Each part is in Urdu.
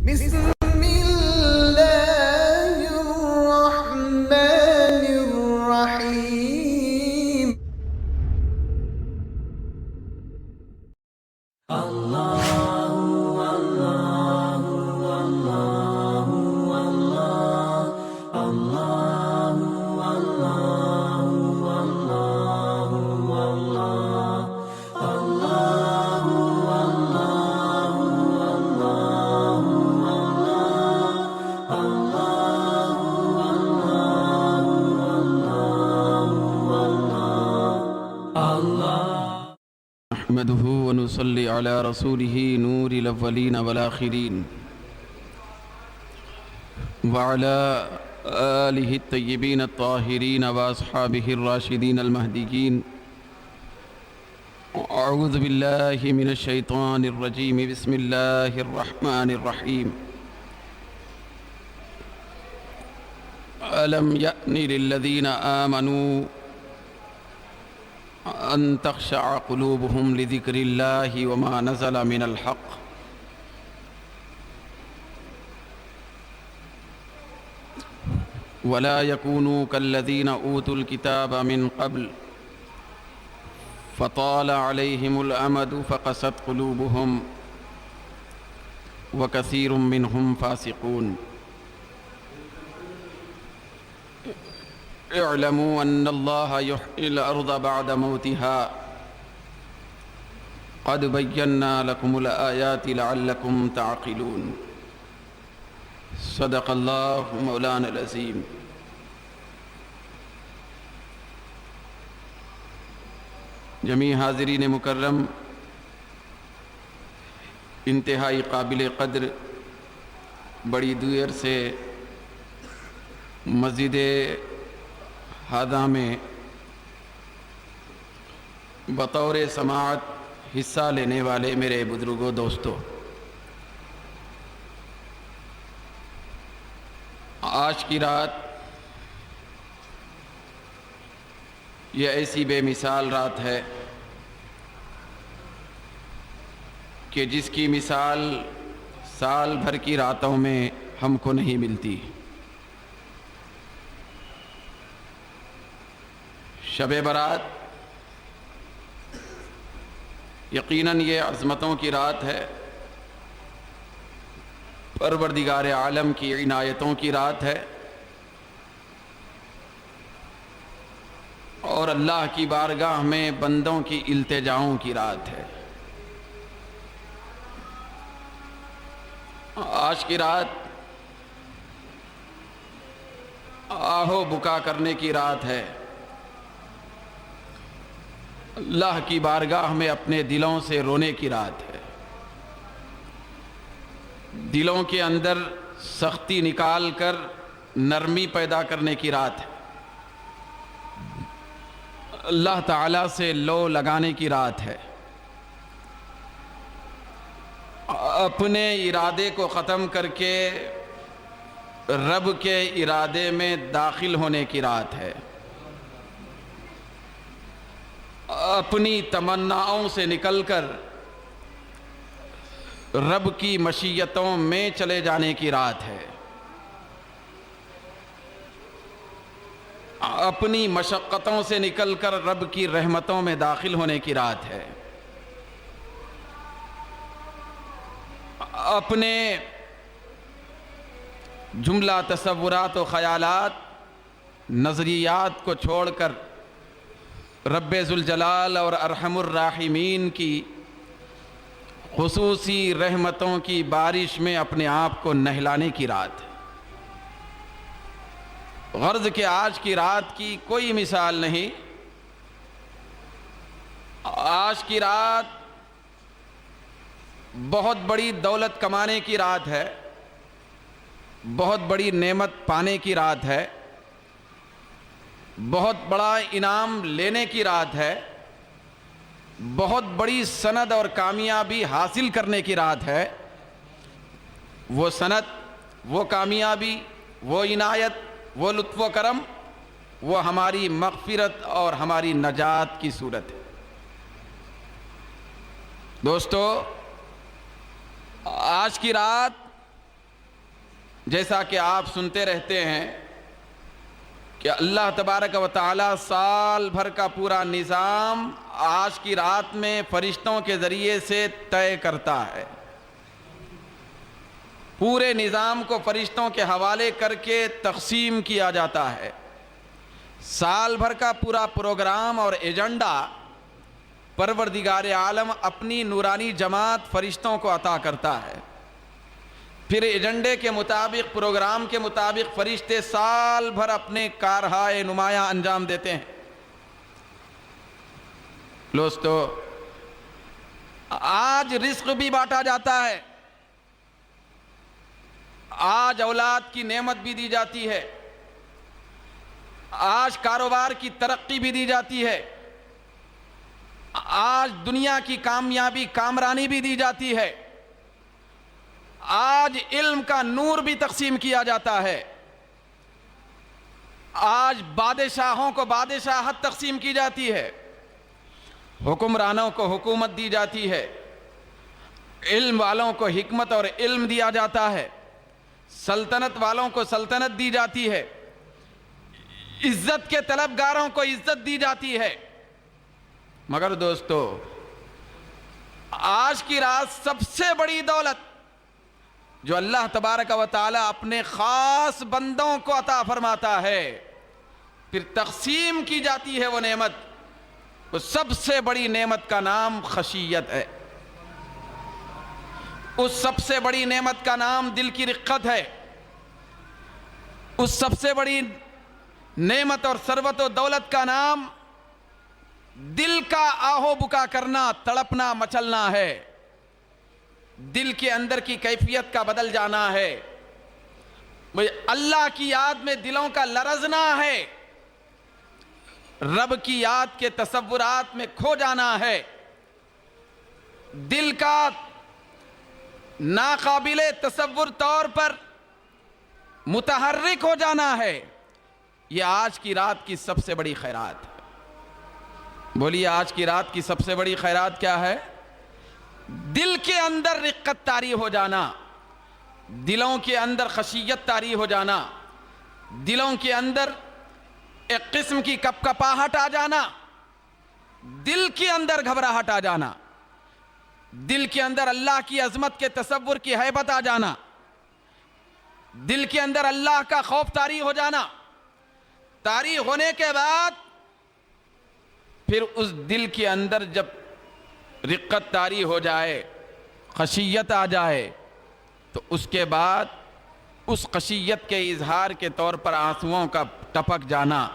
بسم الله الرحمن الرحيم. نحمده ونصلي على رسوله نور الأولين والآخرين وعلى آله الطيبين الطاهرين وأصحابه الراشدين المهديين. أعوذ بالله من الشيطان الرجيم. بسم الله الرحمن الرحيم. ألم يأن للذين آمنوا أن تخشع قلوبهم لذكر الله وما نزل من الحق ولا يكونوا كالذين أوتوا الكتاب من قبل فطال عليهم الأمد فقست قلوبهم وكثير منهم فاسقون. اعلموا أن الله يحيي الأرض بعد موتها قد بينا لكم الآيات لعلكم تعقلون. صدق الله مولانا العظيم. جمیع حاضرین مکرم، انتہائی قابل قدر، بڑی دیر سے مسجد ہادہ میں بطور سماعت حصہ لینے والے میرے بزرگوں، دوستوں، آج کی رات یہ ایسی بے مثال رات ہے کہ جس کی مثال سال بھر کی راتوں میں ہم کو نہیں ملتی. شب برات یقیناً یہ عظمتوں کی رات ہے، پروردگار عالم کی عنایتوں کی رات ہے، اور اللہ کی بارگاہ میں بندوں کی التجاؤں کی رات ہے. آج کی رات آہو بکا کرنے کی رات ہے. اللہ کی بارگاہ میں اپنے دلوں سے رونے کی رات ہے. دلوں کے اندر سختی نکال کر نرمی پیدا کرنے کی رات ہے. اللہ تعالیٰ سے لو لگانے کی رات ہے. اپنے ارادے کو ختم کر کے رب کے ارادے میں داخل ہونے کی رات ہے. اپنی تمناؤں سے نکل کر رب کی مشیتوں میں چلے جانے کی رات ہے. اپنی مشقتوں سے نکل کر رب کی رحمتوں میں داخل ہونے کی رات ہے. اپنے جملہ تصورات و خیالات، نظریات کو چھوڑ کر رب ذوالجلال اور ارحم الراحمین کی خصوصی رحمتوں کی بارش میں اپنے آپ کو نہلانے کی رات ہے. غرض کہ آج کی رات کی کوئی مثال نہیں. آج کی رات بہت بڑی دولت کمانے کی رات ہے، بہت بڑی نعمت پانے کی رات ہے، بہت بڑا انعام لینے کی رات ہے، بہت بڑی سند اور کامیابی حاصل کرنے کی رات ہے. وہ سند، وہ کامیابی، وہ عنایت، وہ لطف و کرم، وہ ہماری مغفرت اور ہماری نجات کی صورت ہے. دوستو، آج کی رات جیسا کہ آپ سنتے رہتے ہیں کہ اللہ تبارک و تعالی سال بھر کا پورا نظام آج کی رات میں فرشتوں کے ذریعے سے طے کرتا ہے. پورے نظام کو فرشتوں کے حوالے کر کے تقسیم کیا جاتا ہے. سال بھر کا پورا پروگرام اور ایجنڈا پروردگار عالم اپنی نورانی جماعت فرشتوں کو عطا کرتا ہے. پھر ایجنڈے کے مطابق، پروگرام کے مطابق فرشتے سال بھر اپنے کارہائے نمایاں انجام دیتے ہیں. دوستو، آج رزق بھی بانٹا جاتا ہے، آج اولاد کی نعمت بھی دی جاتی ہے، آج کاروبار کی ترقی بھی دی جاتی ہے، آج دنیا کی کامیابی کامرانی بھی دی جاتی ہے، آج علم کا نور بھی تقسیم کیا جاتا ہے، آج بادشاہوں کو بادشاہت تقسیم کی جاتی ہے، حکمرانوں کو حکومت دی جاتی ہے، علم والوں کو حکمت اور علم دیا جاتا ہے، سلطنت والوں کو سلطنت دی جاتی ہے، عزت کے طلبگاروں کو عزت دی جاتی ہے. مگر دوستو، آج کی رات سب سے بڑی دولت جو اللہ تبارک و تعالی اپنے خاص بندوں کو عطا فرماتا ہے، پھر تقسیم کی جاتی ہے وہ نعمت، وہ سب سے بڑی نعمت کا نام خشیت ہے. اس سب سے بڑی نعمت کا نام دل کی رقت ہے. اس سب سے بڑی نعمت اور ثروت و دولت کا نام دل کا آہو بکا کرنا، تڑپنا، مچلنا ہے. دل کے اندر کی کیفیت کا بدل جانا ہے. اللہ کی یاد میں دلوں کا لرزنا ہے، رب کی یاد کے تصورات میں کھو جانا ہے، دل کا ناقابل تصور طور پر متحرک ہو جانا ہے. یہ آج کی رات کی سب سے بڑی خیرات ہے. بولیے، آج کی رات کی سب سے بڑی خیرات کیا ہے؟ دل کے اندر رقت طاری ہو جانا، دلوں کے اندر خشیت طاری ہو جانا، دلوں کے اندر ایک قسم کی کپکپاہٹ آ جانا، دل کے اندر گھبراہٹ آ جانا، دل کے اندر اللہ کی عظمت کے تصور کی ہیبت آ جانا، دل کے اندر اللہ کا خوف طاری ہو جانا. طاری ہونے کے بعد پھر اس دل کے اندر جب رقت طاری ہو جائے، خشیت آ جائے، تو اس کے بعد اس خشیت کے اظہار کے طور پر آنسوؤں کا ٹپک جانا،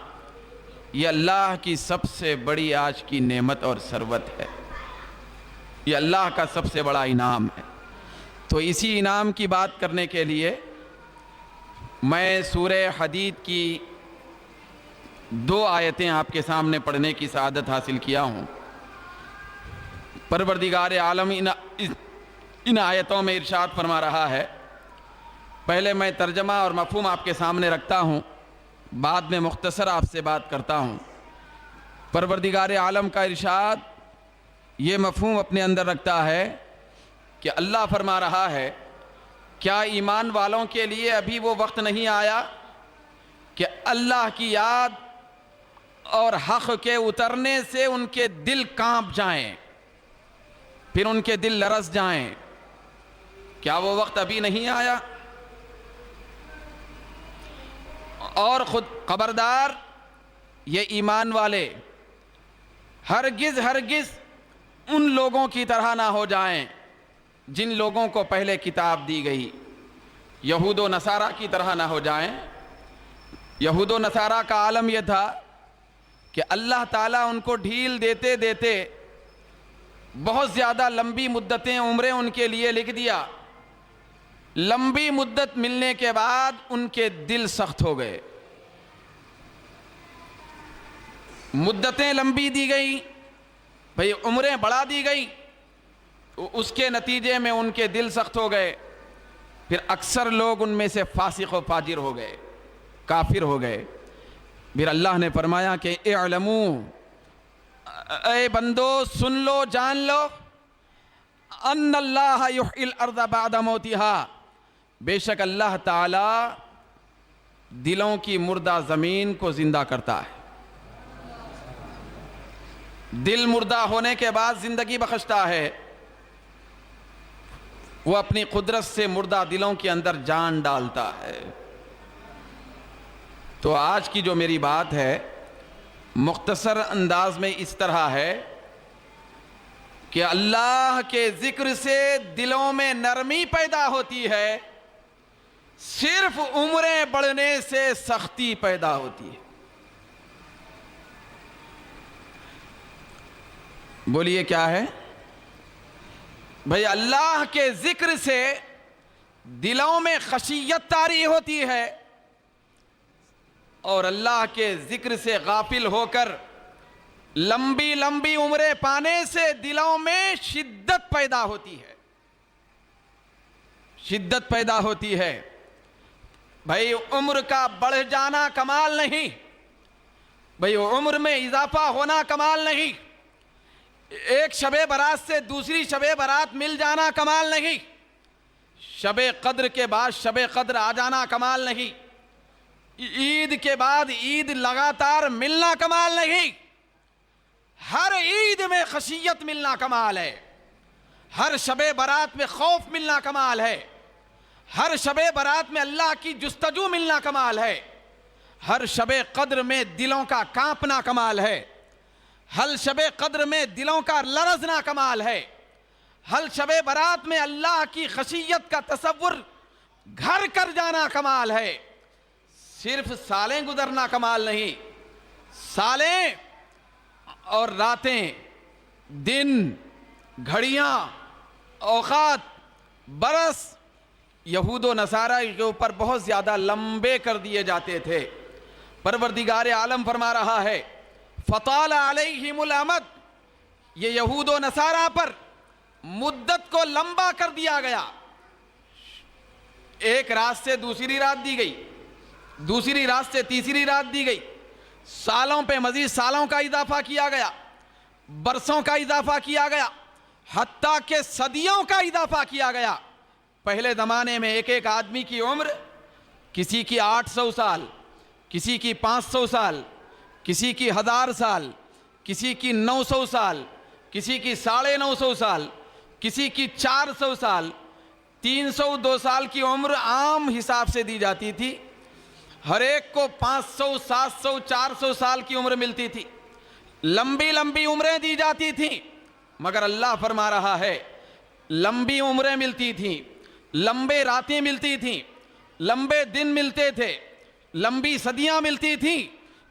یہ اللہ کی سب سے بڑی آج کی نعمت اور ثروت ہے. یہ اللہ کا سب سے بڑا انعام ہے. تو اسی انعام کی بات کرنے کے لیے میں سورہ حدید کی 2 آیتیں آپ کے سامنے پڑھنے کی سعادت حاصل کیا ہوں. پروردگار عالم ان آیتوں میں ارشاد فرما رہا ہے. پہلے میں ترجمہ اور مفہوم آپ کے سامنے رکھتا ہوں، بعد میں مختصر آپ سے بات کرتا ہوں. پروردگار عالم کا ارشاد یہ مفہوم اپنے اندر رکھتا ہے کہ اللہ فرما رہا ہے، کیا ایمان والوں کے لیے ابھی وہ وقت نہیں آیا کہ اللہ کی یاد اور حق کے اترنے سے ان کے دل کانپ جائیں، پھر ان کے دل لرز جائیں؟ کیا وہ وقت ابھی نہیں آیا؟ اور خود خبردار، یہ ایمان والے ہرگز ان لوگوں کی طرح نہ ہو جائیں جن لوگوں کو پہلے کتاب دی گئی، یہود و نصارہ کی طرح نہ ہو جائیں. یہود و نصارہ کا عالم یہ تھا کہ اللہ تعالیٰ ان کو ڈھیل دیتے دیتے بہت زیادہ لمبی مدتیں عمریں ان کے لیے لکھ دیا. لمبی مدت ملنے کے بعد ان کے دل سخت ہو گئے. مدتیں لمبی دی گئی، بھئی عمریں بڑھا دی گئی، اس کے نتیجے میں ان کے دل سخت ہو گئے. پھر اکثر لوگ ان میں سے فاسق و فاجر ہو گئے، کافر ہو گئے. پھر اللہ نے فرمایا کہ اعلموا، اے بندو سن لو، جان لو، ان اللہ یحیی الارض بعد موتہا، بے شک اللہ تعالی دلوں کی مردہ زمین کو زندہ کرتا ہے، دل مردہ ہونے کے بعد زندگی بخشتا ہے، وہ اپنی قدرت سے مردہ دلوں کے اندر جان ڈالتا ہے۔ تو آج کی جو میری بات ہے مختصر انداز میں اس طرح ہے کہ اللہ کے ذکر سے دلوں میں نرمی پیدا ہوتی ہے، صرف عمریں بڑھنے سے سختی پیدا ہوتی ہے۔ بولیے کیا ہے بھئی؟ اللہ کے ذکر سے دلوں میں خشیت طاری ہوتی ہے، اور اللہ کے ذکر سے غافل ہو کر لمبی لمبی عمریں پانے سے دلوں میں شدت پیدا ہوتی ہے، شدت پیدا ہوتی ہے۔ بھئی عمر کا بڑھ جانا کمال نہیں، بھئی عمر میں اضافہ ہونا کمال نہیں، ایک شب برات سے دوسری شب برات مل جانا کمال نہیں، شب قدر کے بعد شب قدر آ جانا کمال نہیں، عید کے بعد عید لگاتار ملنا کمال نہیں، ہر عید میں خشیت ملنا کمال ہے، ہر شب برات میں خوف ملنا کمال ہے، ہر شب برات میں اللہ کی جستجو ملنا کمال ہے، ہر شب قدر میں دلوں کا کانپنا کمال ہے، ہر شب قدر میں دلوں کا لرزنا کمال ہے، ہر شب برات میں اللہ کی خشیت کا تصور گھر کر جانا کمال ہے، صرف سالیں گزرنا کمال نہیں، سالیں اور راتیں، دن، گھڑیاں، اوقات، برس یہود و نصارہ کے اوپر بہت زیادہ لمبے کر دیے جاتے تھے۔ پروردگار عالم فرما رہا ہے فطال علیہم الامد، یہ یہود و نصارہ پر مدت کو لمبا کر دیا گیا، ایک رات سے دوسری رات دی گئی، دوسری رات سے تیسری رات دی گئی، سالوں پہ مزید سالوں کا اضافہ کیا گیا، برسوں کا اضافہ کیا گیا، حتیٰ کہ صدیوں کا اضافہ کیا گیا۔ پہلے زمانے میں ایک ایک آدمی کی عمر کسی کی 800 سال، کسی کی 500 سال، کسی کی 1000 سال، کسی کی 900 سال، کسی کی 950 سال، کسی کی 400 سال، 302 سال کی عمر عام حساب سے دی جاتی تھی، ہر ایک کو 500 700 400 سال کی عمر ملتی تھی، لمبی لمبی عمریں دی جاتی تھیں، مگر اللہ فرما رہا ہے لمبی عمریں ملتی تھیں، لمبے راتیں ملتی تھیں، لمبے دن ملتے تھے، لمبی صدیاں ملتی تھیں،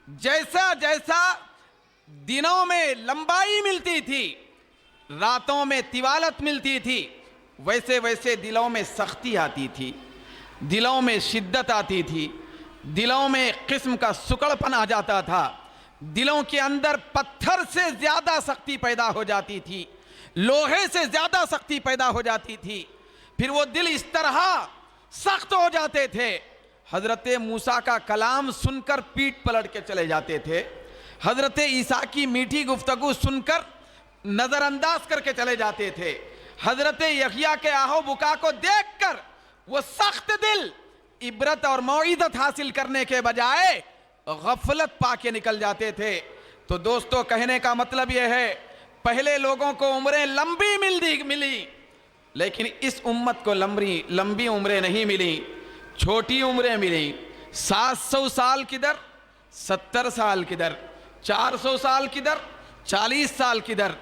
جیسا جیسا دنوں میں لمبائی ملتی تھی، راتوں میں طوالت ملتی تھی، ویسے ویسے دلوں میں سختی آتی تھی، دلوں میں شدت آتی تھی، دلوں میں ایک قسم کا سکڑ پن آ جاتا تھا، دلوں کے اندر پتھر سے زیادہ سختی پیدا ہو جاتی تھی، لوہے سے زیادہ سختی پیدا ہو جاتی تھی، پھر وہ دل اس طرح سخت ہو جاتے تھے، حضرت موسیٰ کا کلام سن کر پیٹ پلٹ کے چلے جاتے تھے، حضرت عیسیٰ کی میٹھی گفتگو سن کر نظر انداز کر کے چلے جاتے تھے، حضرت یحییٰ کے آہو بکا کو دیکھ کر وہ سخت دل عبرت اور موعظت حاصل کرنے کے بجائے غفلت پا کے نکل جاتے تھے۔ تو دوستو کہنے کا مطلب یہ ہے پہلے لوگوں کو عمریں لمبی ملی، لیکن اس امت کو لمبی عمریں نہیں ملی، چھوٹی عمریں ملی، 700 سال کدھر، 70 سال کدھر، 400 سال کدھر، 40 سال کدھر،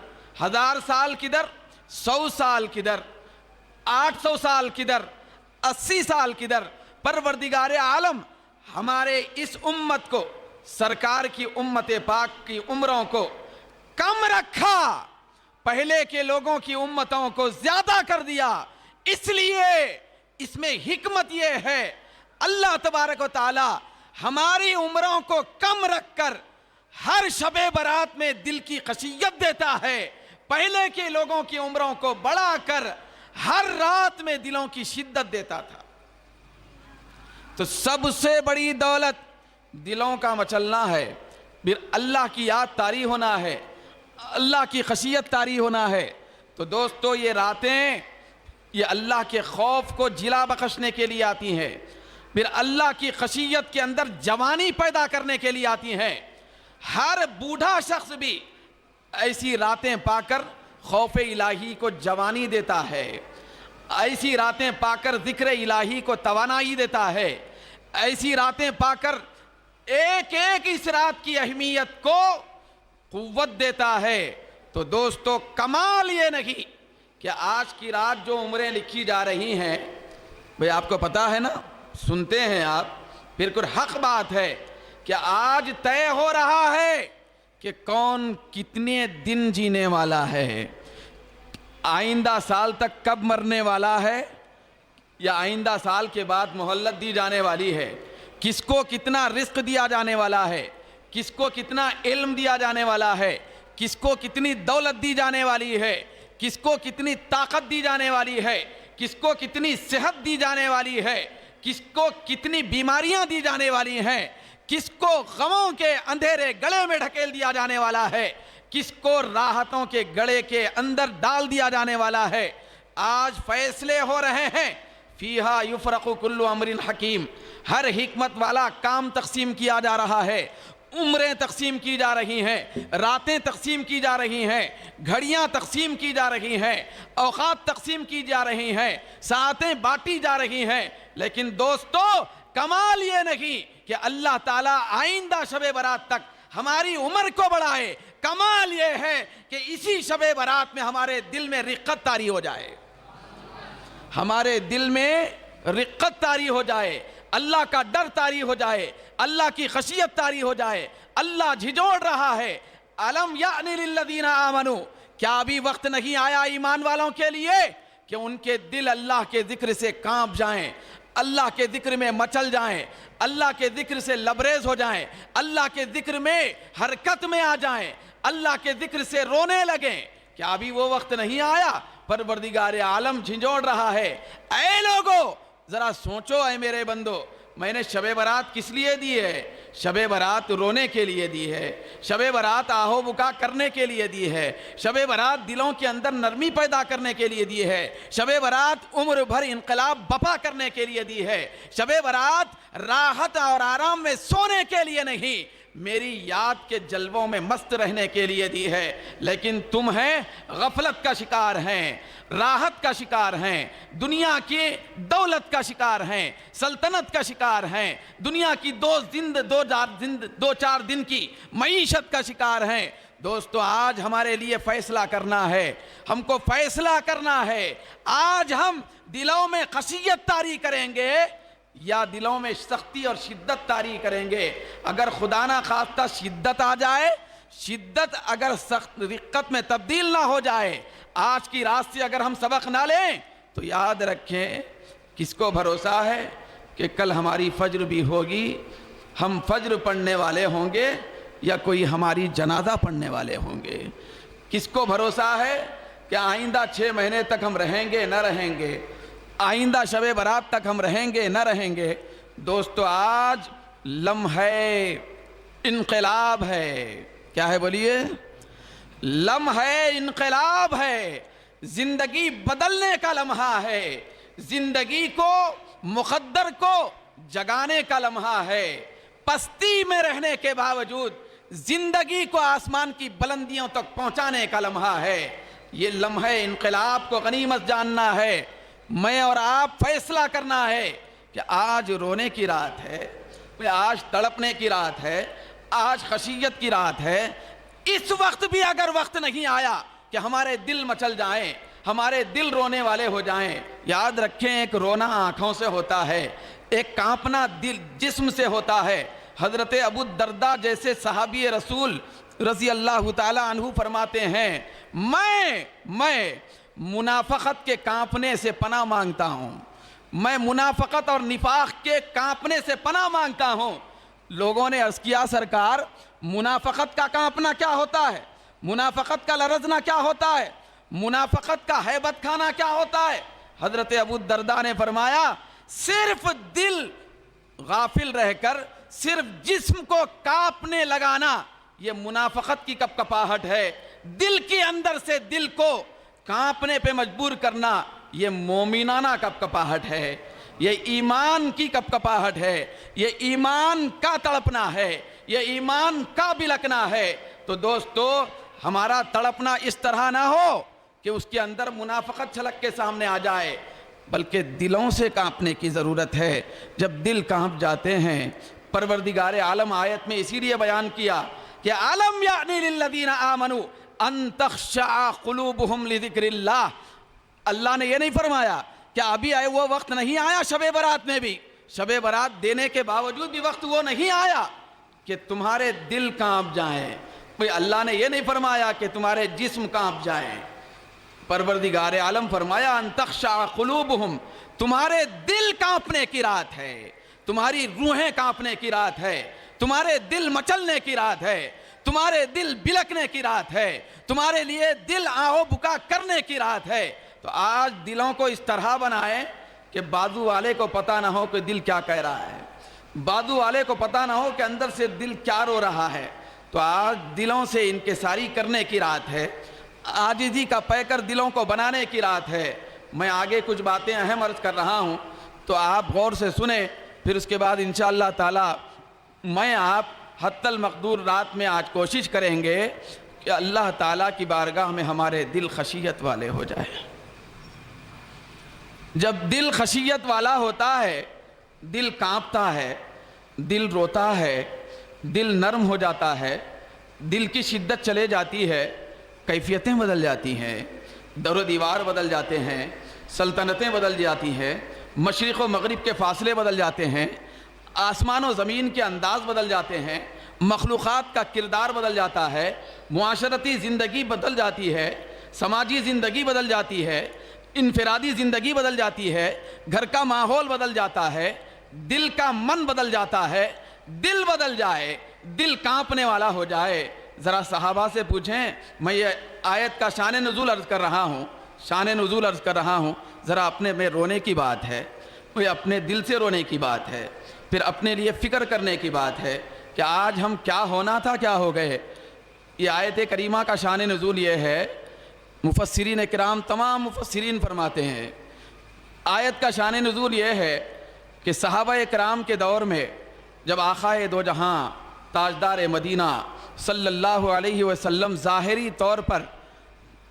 1000 سال کدھر، 100 سال کدھر، 800 سال کدھر، 80 سال کدھر۔ پروردگار عالم ہمارے اس امت کو، سرکار کی امت پاک کی عمروں کو کم رکھا، پہلے کے لوگوں کی امتوں کو زیادہ کر دیا، اس لیے اس میں حکمت یہ ہے اللہ تبارک و تعالی ہماری عمروں کو کم رکھ کر ہر شب برات میں دل کی خشیت دیتا ہے، پہلے کے لوگوں کی عمروں کو بڑھا کر ہر رات میں دلوں کی شدت دیتا تھا۔ تو سب سے بڑی دولت دلوں کا مچلنا ہے، پھر اللہ کی یاد طاری ہونا ہے، اللہ کی خشیت طاری ہونا ہے۔ تو دوستو یہ راتیں، یہ اللہ کے خوف کو جلا بخشنے کے لیے آتی ہیں، پھر اللہ کی خشیت کے اندر جوانی پیدا کرنے کے لیے آتی ہیں۔ ہر بوڑھا شخص بھی ایسی راتیں پا کر خوف الہی کو جوانی دیتا ہے، ایسی راتیں پا کر ذکر الہی کو توانائی دیتا ہے، ایسی راتیں پا کر ایک ایک اس رات کی اہمیت کو قوت دیتا ہے۔ تو دوستو، کمال یہ نہیں کہ آج کی رات جو عمریں لکھی جا رہی ہیں، بھئی آپ کو پتا ہے نا، سنتے ہیں آپ، بالکل حق بات ہے کہ آج طے ہو رہا ہے کہ کون کتنے دن جینے والا ہے، آئندہ سال تک کب مرنے والا ہے، یا آئندہ سال کے بعد مہلت دی جانے والی ہے، کس کو کتنا رزق دیا جانے والا ہے، کس کو کتنا علم دیا جانے والا ہے، کس کو کتنی دولت دی جانے والی ہے، کس کو کتنی طاقت دی جانے والی ہے، کس کو کتنی صحت دی جانے والی ہے، کس کو کتنی بیماریاں دی جانے والی ہیں، کس کو غموں کے اندھیرے گڑے میں ڈھکیل دیا جانے والا ہے، کس کو راحتوں کے گڑے کے اندر ڈال دیا جانے والا ہے۔ آج فیصلے ہو رہے ہیں، فیہا یفرق کل امر حکیم، ہر حکمت والا کام تقسیم کیا جا رہا ہے، عمریں تقسیم کی جا رہی ہیں، راتیں تقسیم کی جا رہی ہیں، گھڑیاں تقسیم کی جا رہی ہیں، اوقات تقسیم کی جا رہی ہیں، ساعتیں بانٹی جا رہی ہیں۔ لیکن دوستو، کمال یہ نہیں کہ اللہ تعالیٰ آئندہ شب برات تک ہماری عمر کو بڑھائے، کمال یہ ہے کہ اسی شب برات میں ہمارے دل میں رقت طاری ہو جائے، ہمارے دل میں رقت طاری ہو جائے، اللہ کا ڈر طاری ہو جائے، اللہ کی خشیت طاری ہو جائے۔ اللہ جھنجھوڑ رہا ہے، الم یأن للذین آمنوا، کیا ابھی وقت نہیں آیا ایمان والوں کے لیے کہ ان کے دل اللہ کے ذکر سے کانپ جائیں، اللہ کے ذکر میں مچل جائیں، اللہ کے ذکر سے لبریز ہو جائیں، اللہ کے ذکر میں حرکت میں آ جائیں، اللہ کے ذکر سے رونے لگیں؟ کیا ابھی وہ وقت نہیں آیا؟ پروردگار عالم جھنجھوڑ رہا ہے، اے لوگو ذرا سوچو، اے میرے بندو، میں نے شب برات کس لیے دی ہے؟ شب برات رونے کے لیے دی ہے، شب برات آہو بکا کرنے کے لیے دی ہے، شب برات دلوں کے اندر نرمی پیدا کرنے کے لیے دی ہے، شب برات عمر بھر انقلاب بپا کرنے کے لیے دی ہے، شب برات راحت اور آرام میں سونے کے لیے نہیں، میری یاد کے جلووں میں مست رہنے کے لیے دی ہے۔ لیکن تم ہیں غفلت کا شکار ہیں، راحت کا شکار ہیں، دنیا کی دولت کا شکار ہیں، سلطنت کا شکار ہیں، دنیا کی دو چار دن کی معیشت کا شکار ہیں۔ دوستو، آج ہمارے لیے فیصلہ کرنا ہے، ہم کو فیصلہ کرنا ہے، آج ہم دلوں میں خشیت طاری کریں گے یا دلوں میں سختی اور شدت طاری کریں گے؟ اگر خدا نہ خواستہ شدت آ جائے، شدت اگر سخت رقت میں تبدیل نہ ہو جائے، آج کی رات سے اگر ہم سبق نہ لیں تو یاد رکھیں، کس کو بھروسہ ہے کہ کل ہماری فجر بھی ہوگی، ہم فجر پڑھنے والے ہوں گے یا کوئی ہماری جنازہ پڑھنے والے ہوں گے؟ کس کو بھروسہ ہے کہ آئندہ 6 مہینے تک ہم رہیں گے نہ رہیں گے، آئندہ شب برات تک ہم رہیں گے نہ رہیں گے؟ دوستو، آج لمحہ انقلاب ہے، کیا ہے بولیے؟ لمحہ انقلاب ہے، زندگی بدلنے کا لمحہ ہے، زندگی کو، مقدر کو جگانے کا لمحہ ہے، پستی میں رہنے کے باوجود زندگی کو آسمان کی بلندیوں تک پہنچانے کا لمحہ ہے۔ یہ لمحہ انقلاب کو غنیمت جاننا ہے، میں اور آپ فیصلہ کرنا ہے کہ آج رونے کی رات ہے، آج تڑپنے کی رات ہے، آج خشیت کی رات ہے۔ اس وقت بھی اگر وقت نہیں آیا کہ ہمارے دل مچل جائیں، ہمارے دل رونے والے ہو جائیں، یاد رکھیں، ایک رونا آنکھوں سے ہوتا ہے، ایک کانپنا دل جسم سے ہوتا ہے۔ حضرت ابو الدرداء جیسے صحابی رسول رضی اللہ تعالی عنہ فرماتے ہیں، میں منافقت کے کانپنے سے پناہ مانگتا ہوں، میں منافقت اور نفاق کے کانپنے سے پناہ مانگتا ہوں۔ لوگوں نے عرض کیا، سرکار منافقت کا کانپنا کیا ہوتا ہے؟ منافقت کا لرزنا کیا ہوتا ہے؟ منافقت کا ہیبت کھانا کیا ہوتا ہے؟ حضرت ابو الدرداء نے فرمایا، صرف دل غافل رہ کر صرف جسم کو کانپنے لگانا، یہ منافقت کی کپکپاہٹ ہے۔ دل کے اندر سے دل کو کانپنے پہ مجبور کرنا، یہ مومنانہ کپکپاہٹ ہے، یہ ایمان کی کپکپاہٹ ہے، یہ ایمان کا تڑپنا ہے، یہ ایمان کا بلکنا ہے۔ تو دوستو ہمارا تڑپنا اس طرح نہ ہو کہ اس کے اندر منافقت چھلک کے سامنے آ جائے، بلکہ دلوں سے کانپنے کی ضرورت ہے۔ جب دل کانپ جاتے ہیں، پروردگار عالم آیت میں اسی لیے بیان کیا کہ عالم یعنی للذین آمنوا ان تخشع قلوبہم لذکر اللہ۔ اللہ نے یہ نہیں فرمایا کہ ابھی آئے وہ وقت نہیں آیا، شب برات میں بھی، شب برات دینے کے باوجود بھی وقت وہ نہیں آیا کہ تمہارے دل کانپ جائیں۔ کوئی اللہ نے یہ نہیں فرمایا کہ تمہارے جسم کانپ جائیں۔ پروردگار عالم فرمایا ان تخشع قلوبہم، تمہارے دل کانپنے کی رات ہے، تمہاری روحیں کانپنے کی رات ہے، تمہارے دل مچلنے کی رات ہے، تمہارے دل بلکنے کی رات ہے، تمہارے لیے دل آہو بکا کرنے کی رات ہے۔ تو آج دلوں کو اس طرح بنائیں کہ بازو والے کو پتہ نہ ہو کہ دل کیا کہہ رہا ہے، بازو والے کو پتہ نہ ہو کہ اندر سے دل کیا رو رہا ہے۔ تو آج دلوں سے انکساری کرنے کی رات ہے، عاجزی کا پیکر دلوں کو بنانے کی رات ہے۔ میں آگے کچھ باتیں اہم عرض کر رہا ہوں، تو آپ غور سے سنیں، پھر اس کے بعد انشاءاللہ تعالی میں آپ حتی المقدور رات میں آج کوشش کریں گے کہ اللہ تعالیٰ کی بارگاہ میں ہمارے دل خشیت والے ہو جائے۔ جب دل خشیت والا ہوتا ہے، دل کانپتا ہے، دل روتا ہے، دل نرم ہو جاتا ہے، دل کی شدت چلے جاتی ہے، کیفیتیں بدل جاتی ہیں، در و دیوار بدل جاتے ہیں، سلطنتیں بدل جاتی ہیں، مشرق و مغرب کے فاصلے بدل جاتے ہیں، آسمان و زمین کے انداز بدل جاتے ہیں، مخلوقات کا کردار بدل جاتا ہے، معاشرتی زندگی بدل جاتی ہے، سماجی زندگی بدل جاتی ہے، انفرادی زندگی بدل جاتی ہے، گھر کا ماحول بدل جاتا ہے، دل کا من بدل جاتا ہے۔ دل بدل جائے، دل کانپنے والا ہو جائے۔ ذرا صحابہ سے پوچھیں، میں یہ آیت کا شان نزول عرض کر رہا ہوں، شان نزول عرض کر رہا ہوں، ذرا اپنے میں رونے کی بات ہے، کوئی اپنے دل سے رونے کی بات ہے، پھر اپنے لیے فکر کرنے کی بات ہے کہ آج ہم کیا ہونا تھا کیا ہو گئے۔ یہ آیت کریمہ کا شان نزول یہ ہے، مفسرین کرام تمام مفسرین فرماتے ہیں، آیت کا شان نزول یہ ہے کہ صحابہ کرام کے دور میں جب آقائے دو جہاں تاجدار مدینہ صلی اللہ علیہ وسلم ظاہری طور پر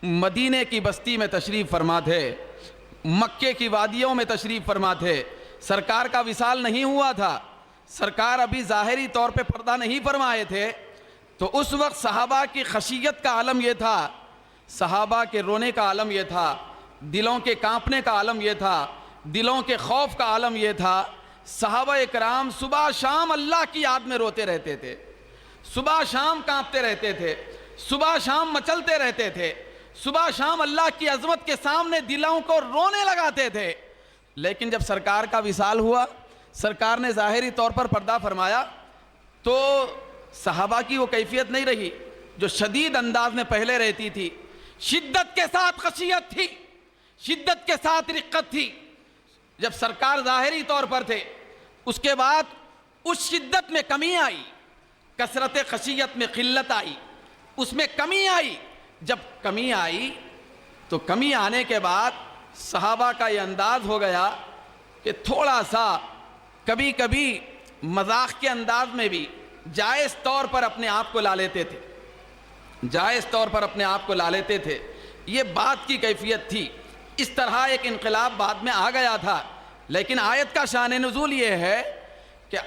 مدینے کی بستی میں تشریف فرما تھے، مکے کی وادیوں میں تشریف فرما تھے، سرکار کا وصال نہیں ہوا تھا، سرکار ابھی ظاہری طور پہ پردہ نہیں فرمائے تھے، تو اس وقت صحابہ کی خشیت کا عالم یہ تھا، صحابہ کے رونے کا عالم یہ تھا، دلوں کے کانپنے کا عالم یہ تھا، دلوں کے خوف کا عالم یہ تھا۔ صحابہ کرام صبح شام اللہ کی یاد میں روتے رہتے تھے، صبح شام کانپتے رہتے تھے، صبح شام مچلتے رہتے تھے، صبح شام اللہ کی عظمت کے سامنے دلوں کو رونے لگاتے تھے۔ لیکن جب سرکار کا وصال ہوا، سرکار نے ظاہری طور پر پردہ فرمایا، تو صحابہ کی وہ کیفیت نہیں رہی جو شدید انداز میں پہلے رہتی تھی۔ شدت کے ساتھ خشیت تھی، شدت کے ساتھ رقت تھی۔ جب سرکار ظاہری طور پر تھے، اس کے بعد اس شدت میں کمی آئی، کثرت خشیت میں قلت آئی، اس میں کمی آئی۔ جب کمی آئی تو کمی آنے کے بعد صحابہ کا یہ انداز ہو گیا کہ تھوڑا سا کبھی کبھی مذاق کے انداز میں بھی جائز طور پر اپنے آپ کو لا لیتے تھے، جائز طور پر اپنے آپ کو لا لیتے تھے۔ یہ بات کی کیفیت تھی۔ اس طرح ایک انقلاب بعد میں آ گیا تھا، لیکن آیت کا شان نزول یہ ہے کہ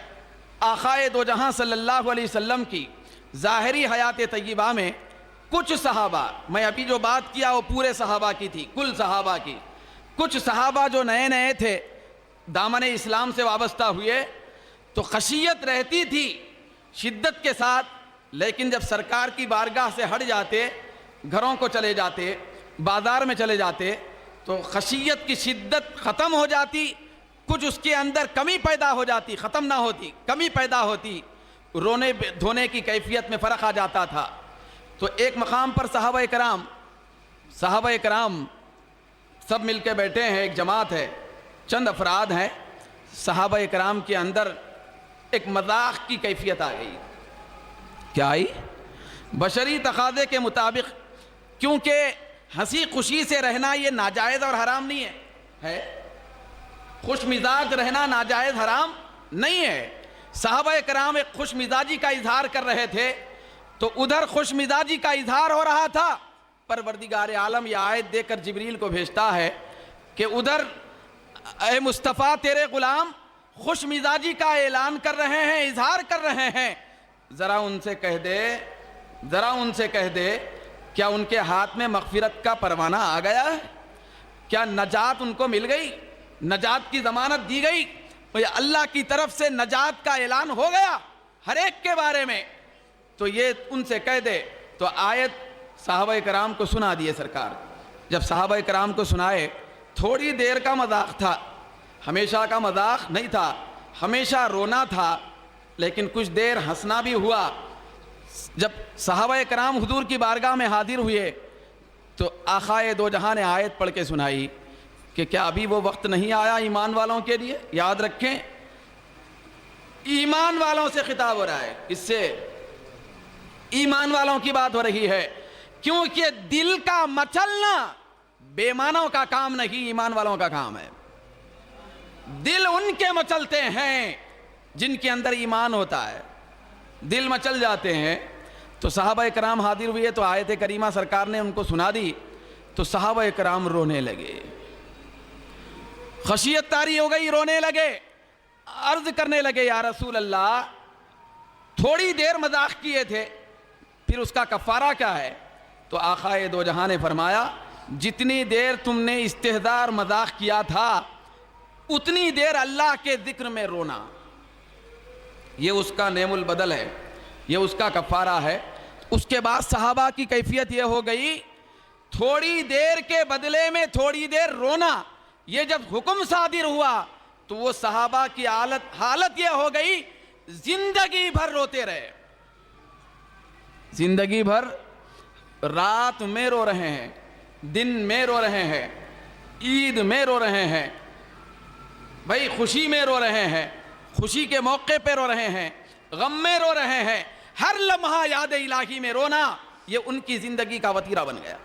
آقائے دو جہاں صلی اللہ علیہ وسلم کی ظاہری حیات طیبہ میں کچھ صحابہ، میں ابھی جو بات کیا وہ پورے صحابہ کی تھی، کل صحابہ کی، کچھ صحابہ جو نئے نئے تھے، دامن اسلام سے وابستہ ہوئے، تو خشیت رہتی تھی شدت کے ساتھ، لیکن جب سرکار کی بارگاہ سے ہٹ جاتے، گھروں کو چلے جاتے، بازار میں چلے جاتے، تو خشیت کی شدت ختم ہو جاتی، کچھ اس کے اندر کمی پیدا ہو جاتی، ختم نہ ہوتی، کمی پیدا ہوتی، رونے دھونے کی کیفیت میں فرق آ جاتا تھا۔ تو ایک مقام پر صحابہ کرام سب مل کے بیٹھے ہیں، ایک جماعت ہے، چند افراد ہیں، صحابہ کرام کے اندر ایک مذاق کی کیفیت آ گئی۔ کیا آئی؟ بشری تقاضے کے مطابق، کیونکہ ہنسی خوشی سے رہنا یہ ناجائز اور حرام نہیں ہے، ہے؟ خوش مزاج رہنا ناجائز حرام نہیں ہے۔ صحابہ کرام ایک خوش مزاجی کا اظہار کر رہے تھے تو ادھر خوش مزاجی کا اظہار ہو رہا تھا، پروردگار عالم یہ آیت دے کر جبریل کو بھیجتا ہے کہ ادھر اے مصطفیٰ تیرے غلام خوش مزاجی کا اعلان کر رہے ہیں، اظہار کر رہے ہیں، ذرا ان سے کہہ دے کیا ان کے ہاتھ میں مغفرت کا پروانہ آ گیا ہے؟ کیا نجات ان کو مل گئی؟ نجات کی ضمانت دی گئی؟ اللہ کی طرف سے نجات کا اعلان ہو گیا ہر ایک کے بارے میں؟ تو یہ ان سے کہہ دے۔ تو آیت صحابہ کرام کو سنا دیے سرکار۔ جب صحابہ کرام کو سنائے، تھوڑی دیر کا مذاق تھا، ہمیشہ کا مذاق نہیں تھا، ہمیشہ رونا تھا، لیکن کچھ دیر ہنسنا بھی ہوا۔ جب صحابہ کرام حضور کی بارگاہ میں حاضر ہوئے تو آقائے دو جہاں نے آیت پڑھ کے سنائی کہ کیا ابھی وہ وقت نہیں آیا ایمان والوں کے لیے؟ یاد رکھیں، ایمان والوں سے خطاب ہو رہا ہے، اس سے ایمان والوں کی بات ہو رہی ہے، کیونکہ دل کا مچلنا بے ایمانوں کا کام نہیں، ایمان والوں کا کام ہے۔ دل ان کے مچلتے ہیں جن کے اندر ایمان ہوتا ہے، دل مچل جاتے ہیں۔ تو صحابہ کرام حاضر ہوئے تو آیت کریمہ سرکار نے ان کو سنا دی تو صحابہ کرام رونے لگے، خشیت طاری ہو گئی، رونے لگے، عرض کرنے لگے یا رسول اللہ تھوڑی دیر مذاق کیے تھے، پھر اس کا کفارہ کیا ہے؟ تو آقائے دو جہاں نے فرمایا جتنی دیر تم نے استہزاء اور مذاق کیا تھا اتنی دیر اللہ کے ذکر میں رونا، یہ اس کا نعم البدل ہے، یہ اس کا کفارہ ہے۔ اس کے بعد صحابہ کی کیفیت یہ ہو گئی، تھوڑی دیر کے بدلے میں تھوڑی دیر رونا۔ یہ جب حکم صادر ہوا تو وہ صحابہ کی حالت یہ ہو گئی زندگی بھر روتے رہے، زندگی بھر رات میں رو رہے ہیں، دن میں رو رہے ہیں، عید میں رو رہے ہیں، بھائی خوشی میں رو رہے ہیں، خوشی کے موقع پہ رو رہے ہیں، غم میں رو رہے ہیں، ہر لمحہ یاد الہی میں رونا، یہ ان کی زندگی کا وتیرہ بن گیا۔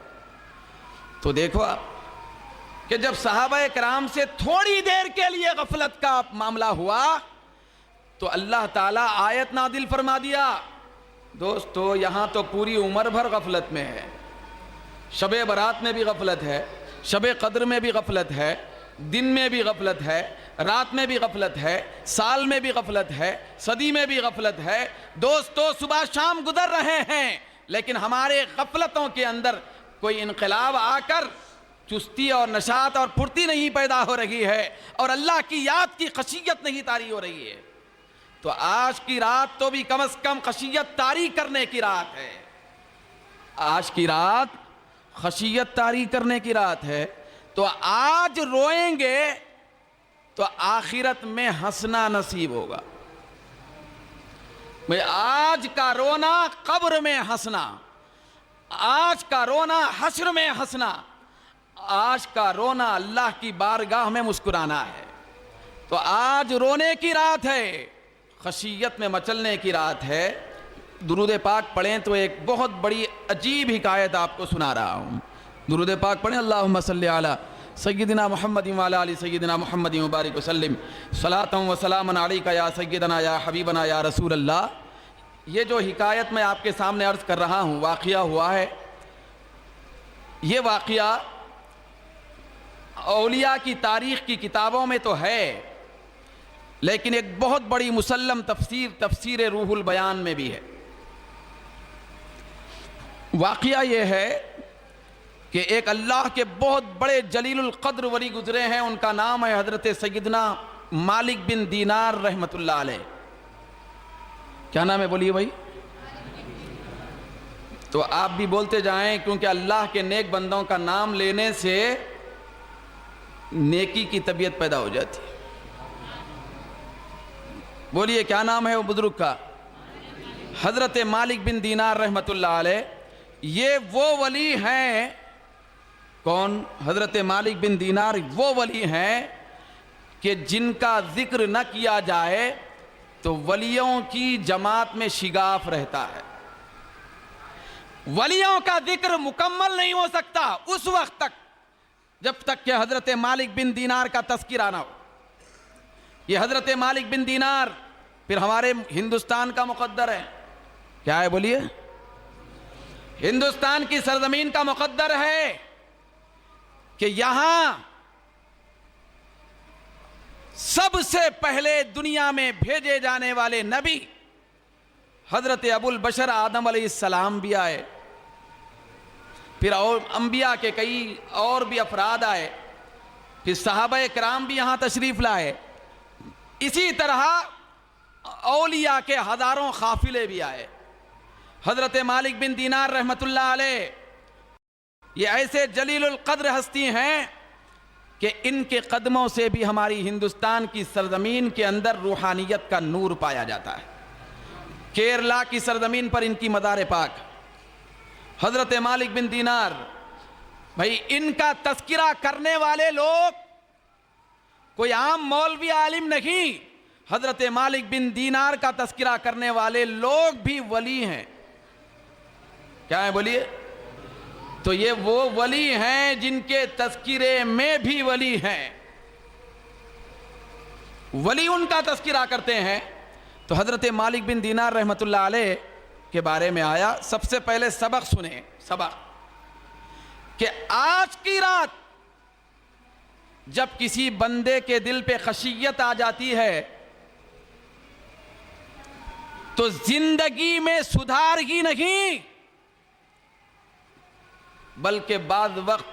تو دیکھو آپ کہ جب صحابہ کرام سے تھوڑی دیر کے لیے غفلت کا معاملہ ہوا تو اللہ تعالیٰ آیت نازل فرما دیا۔ دوستو یہاں تو پوری عمر بھر غفلت میں ہے، شب برات میں بھی غفلت ہے، شب قدر میں بھی غفلت ہے، دن میں بھی غفلت ہے، رات میں بھی غفلت ہے، سال میں بھی غفلت ہے، صدی میں بھی غفلت ہے۔ دوستو صبح شام گزر رہے ہیں لیکن ہمارے غفلتوں کے اندر کوئی انقلاب آ کر چستی اور نشاط اور پھرتی نہیں پیدا ہو رہی ہے اور اللہ کی یاد کی خشیت نہیں طاری ہو رہی ہے۔ تو آج کی رات تو بھی کم از کم خشیت طاری کرنے کی رات ہے، آج کی رات خشیت طاری کرنے کی رات ہے۔ تو آج روئیں گے تو آخرت میں ہنسنا نصیب ہوگا۔ آج کا رونا قبر میں ہنسنا، آج کا رونا حشر میں ہنسنا، آج کا رونا اللہ کی بارگاہ میں مسکرانا ہے۔ تو آج رونے کی رات ہے، خشیت میں مچلنے کی رات ہے۔ درود پاک پڑھیں تو ایک بہت بڑی عجیب حکایت آپ کو سنا رہا ہوں۔ درود پاک پڑھیں، اللہم صلی علی سیدنا محمد وعلی آل سیدنا محمد مبارک وسلم، صلاۃ و سلام علیک یا سیدنا یا حبیبنا یا رسول اللہ۔ یہ جو حکایت میں آپ کے سامنے عرض کر رہا ہوں واقعہ ہوا ہے، یہ واقعہ اولیاء کی تاریخ کی کتابوں میں تو ہے لیکن ایک بہت بڑی مسلم تفسیر روح البیان میں بھی ہے۔ واقعہ یہ ہے کہ ایک اللہ کے بہت بڑے جلیل القدر ولی گزرے ہیں، ان کا نام ہے حضرت سیدنا مالک بن دینار رحمت اللہ علیہ۔ کیا نام ہے بولیے بھائی؟ تو آپ بھی بولتے جائیں کیونکہ اللہ کے نیک بندوں کا نام لینے سے نیکی کی طبیعت پیدا ہو جاتی ہے۔ بولیے کیا نام ہے وہ بزرگ کا؟ حضرت مالک بن دینار رحمت اللہ علیہ۔ یہ وہ ولی ہیں، کون؟ حضرت مالک بن دینار وہ ولی ہیں کہ جن کا ذکر نہ کیا جائے تو ولیوں کی جماعت میں شگاف رہتا ہے۔ ولیوں کا ذکر مکمل نہیں ہو سکتا اس وقت تک جب تک کہ حضرت مالک بن دینار کا تذکرہ نہ ہو. یہ حضرت مالک بن دینار پھر ہمارے ہندوستان کا مقدر ہے. کیا ہے بولیے؟ ہندوستان کی سرزمین کا مقدر ہے کہ یہاں سب سے پہلے دنیا میں بھیجے جانے والے نبی حضرت ابو البشر آدم علیہ السلام بھی آئے، پھر اور انبیاء کے کئی اور بھی افراد آئے، پھر صحابہ کرام بھی یہاں تشریف لائے. اسی طرح اولیاء کے ہزاروں قافلے بھی آئے. حضرت مالک بن دینار رحمت اللہ علیہ یہ ایسے جلیل القدر ہستی ہیں کہ ان کے قدموں سے بھی ہماری ہندوستان کی سرزمین کے اندر روحانیت کا نور پایا جاتا ہے. کیرلا کی سرزمین پر ان کی مزار پاک. حضرت مالک بن دینار بھائی ان کا تذکرہ کرنے والے لوگ کوئی عام مولوی عالم نہیں، حضرت مالک بن دینار کا تذکرہ کرنے والے لوگ بھی ولی ہیں. کیا ہے بولیے؟ تو یہ وہ ولی ہیں جن کے تذکرے میں بھی ولی ہیں. ولی ان کا تذکرہ کرتے ہیں. تو حضرت مالک بن دینار رحمت اللہ علیہ کے بارے میں آیا. سب سے پہلے سبق سنیں، سبق کہ آج کی رات جب کسی بندے کے دل پہ خشیت آ جاتی ہے تو زندگی میں سدھار ہی نہیں بلکہ بعض وقت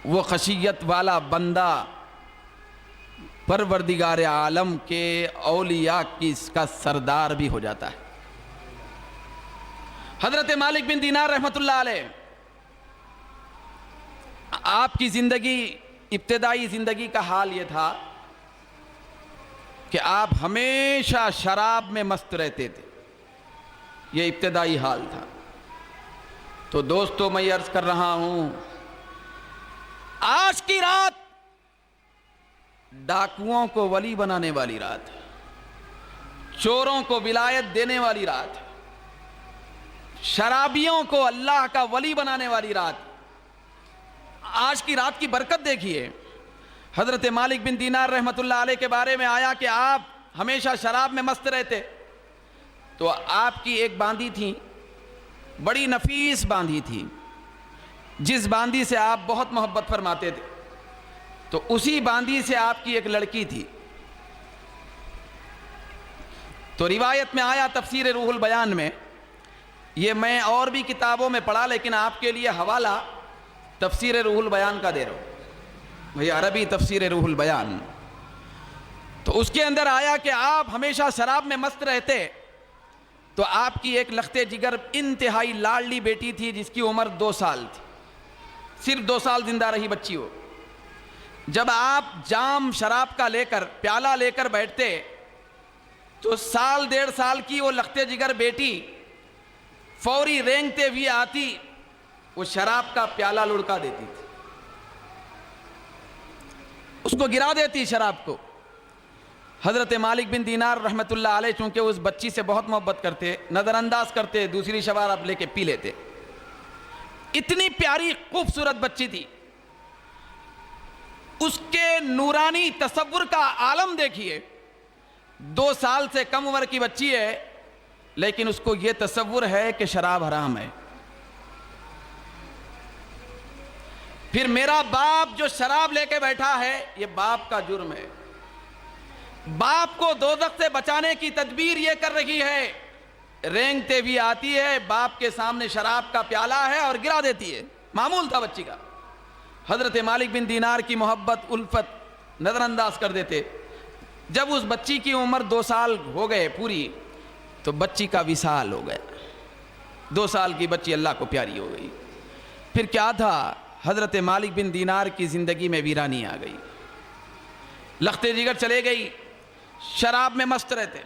وہ خشیت والا بندہ پروردگار عالم کے اولیاء کی کا سردار بھی ہو جاتا ہے. حضرت مالک بن دینار رحمت اللہ علیہ آپ کی زندگی، ابتدائی زندگی کا حال یہ تھا کہ آپ ہمیشہ شراب میں مست رہتے تھے. یہ ابتدائی حال تھا. تو دوستو میں عرض کر رہا ہوں آج کی رات ڈاکوؤں کو ولی بنانے والی رات ہے، چوروں کو ولایت دینے والی رات ہے، شرابیوں کو اللہ کا ولی بنانے والی رات. آج کی رات کی برکت دیکھیے. حضرت مالک بن دینار رحمت اللہ علیہ کے بارے میں آیا کہ آپ ہمیشہ شراب میں مست رہتے. تو آپ کی ایک باندی تھی، بڑی نفیس باندی تھی، جس باندی سے آپ بہت محبت فرماتے تھے. تو اسی باندی سے آپ کی ایک لڑکی تھی. تو روایت میں آیا تفسیر روح البیان میں، یہ میں اور بھی کتابوں میں پڑھا لیکن آپ کے لیے حوالہ تفسیر روح البیان کا دے رہا ہوں، یہ عربی تفسیر روح البیان. تو اس کے اندر آیا کہ آپ ہمیشہ شراب میں مست رہتے. تو آپ کی ایک لخت جگر انتہائی لاڈلی بیٹی تھی جس کی عمر 2 سال تھی، صرف 2 سال زندہ رہی بچی ہو. جب آپ جام شراب کا لے کر، پیالہ لے کر بیٹھتے تو 1.5 سال کی وہ لخت جگر بیٹی فوری رینگتے ہوئی آتی، وہ شراب کا پیالہ لڑکا دیتی تھی، اس کو گرا دیتی شراب کو. حضرت مالک بن دینار رحمت اللہ علیہ چونکہ اس بچی سے بہت محبت کرتے، نظر انداز کرتے، دوسری شراب لے کے پی لیتے. اتنی پیاری خوبصورت بچی تھی. اس کے نورانی تصور کا عالم دیکھیے. 2 سال سے کم عمر کی بچی ہے لیکن اس کو یہ تصور ہے کہ شراب حرام ہے. پھر میرا باپ جو شراب لے کے بیٹھا ہے یہ باپ کا جرم ہے. باپ کو دوزخ سے بچانے کی تدبیر یہ کر رہی ہے، رینگتے بھی آتی ہے، باپ کے سامنے شراب کا پیالہ ہے اور گرا دیتی ہے. معمول تھا بچی کا. حضرت مالک بن دینار کی محبت، الفت نظر انداز کر دیتے. جب اس بچی کی عمر 2 سال ہو گئے پوری تو بچی کا وصال ہو گیا. 2 سال کی بچی اللہ کو پیاری ہو گئی. پھر کیا تھا؟ حضرت مالک بن دینار کی زندگی میں ویرانی آ گئی. لخت جگر چلے گئی، شراب میں مست رہتے.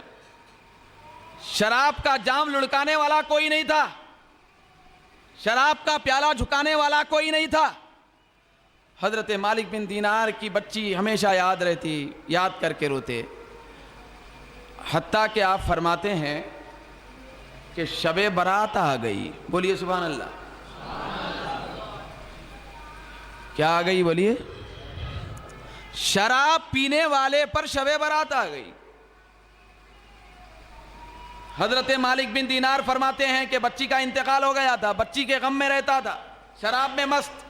شراب کا جام لڑکانے والا کوئی نہیں تھا، شراب کا پیالہ جھکانے والا کوئی نہیں تھا. حضرت مالک بن دینار کی بچی ہمیشہ یاد رہتی، یاد کر کے روتے. حتیٰ کہ آپ فرماتے ہیں کہ شب برات آ گئی. بولیے سبحان اللہ. کیا آ گئی بولیے؟ شراب پینے والے پر شب برات آ گئی۔ حضرت مالک بن دینار فرماتے ہیں کہ بچی کا انتقال ہو گیا تھا، بچی کے غم میں رہتا تھا، شراب میں مست،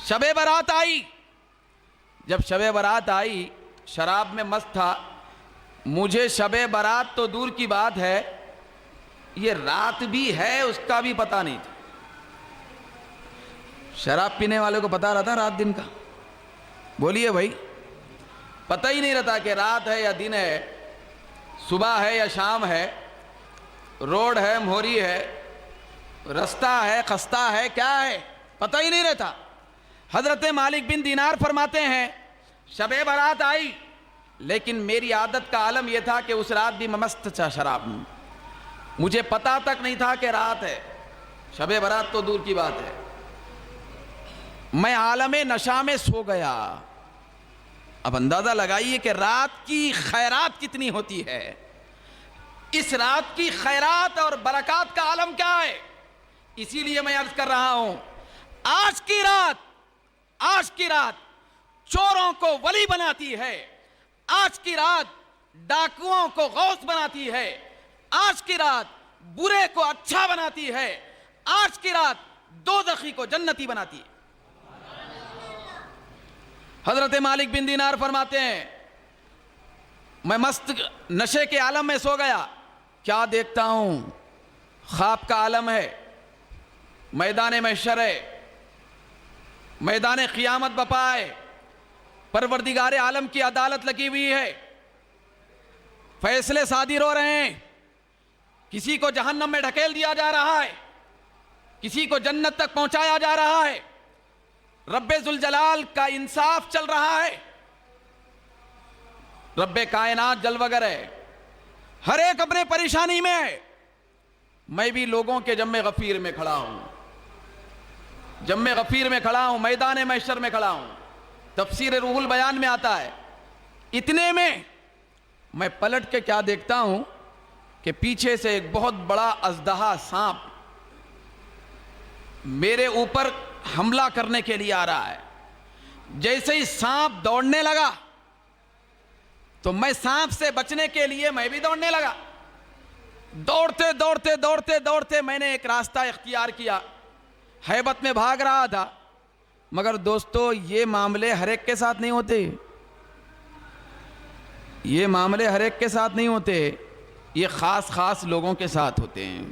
شب برات آئی۔ جب شب برات آئی، شراب میں مست تھا، مجھے شب برات تو دور کی بات ہے، یہ رات بھی ہے اس کا بھی پتہ نہیں تھا۔ شراب پینے والے کو پتہ رہتا رات دن کا؟ بولیے بھائی، پتہ ہی نہیں رہتا کہ رات ہے یا دن ہے، صبح ہے یا شام ہے، روڈ ہے مہوری ہے، رستہ ہے خستہ ہے، کیا ہے، پتہ ہی نہیں رہتا۔ حضرت مالک بن دینار فرماتے ہیں شب برات آئی، لیکن میری عادت کا عالم یہ تھا کہ اس رات بھی میں مست تھا شراب میں، مجھے پتہ تک نہیں تھا کہ رات ہے، شب برات تو دور کی بات ہے، میں عالم نشہ میں سو گیا۔ اب اندازہ لگائیے کہ رات کی خیرات کتنی ہوتی ہے، اس رات کی خیرات اور برکات کا عالم کیا ہے۔ اسی لیے میں عرض کر رہا ہوں، آج کی رات چوروں کو ولی بناتی ہے، آج کی رات ڈاکوؤں کو غوث بناتی ہے، آج کی رات برے کو اچھا بناتی ہے، آج کی رات دوزخی کو جنتی بناتی ہے۔ حضرت مالک بن دینار فرماتے ہیں میں مست نشے کے عالم میں سو گیا، کیا دیکھتا ہوں، خواب کا عالم ہے، میدان محشر ہے، میدان قیامت بپا ہے، پروردگار عالم کی عدالت لگی ہوئی ہے، فیصلے صادر ہو رہے ہیں، کسی کو جہنم میں ڈھکیل دیا جا رہا ہے، کسی کو جنت تک پہنچایا جا رہا ہے، رب ذوالجلال کا انصاف چل رہا ہے، رب کائنات جلوگر ہے، ہر ایک اپنے پریشانی میں ہے۔ میں بھی لوگوں کے جم غفیر میں کھڑا ہوں، جم غفیر میں کھڑا ہوں، میدان محشر میں کھڑا ہوں، تفسیر روح البیان میں آتا ہے۔ اتنے میں میں پلٹ کے کیا دیکھتا ہوں کہ پیچھے سے ایک بہت بڑا اژدہا سانپ میرے اوپر حملہ کرنے کے لیے آ رہا ہے۔ جیسے ہی سانپ دوڑنے لگا تو میں سانپ سے بچنے کے لیے میں بھی دوڑنے لگا، دوڑتے دوڑتے دوڑتے دوڑتے میں نے ایک راستہ اختیار کیا، ہیبت میں بھاگ رہا تھا۔ مگر دوستو یہ معاملے ہر ایک کے ساتھ نہیں ہوتے، یہ معاملے ہر ایک کے ساتھ نہیں ہوتے، یہ خاص لوگوں کے ساتھ ہوتے ہیں،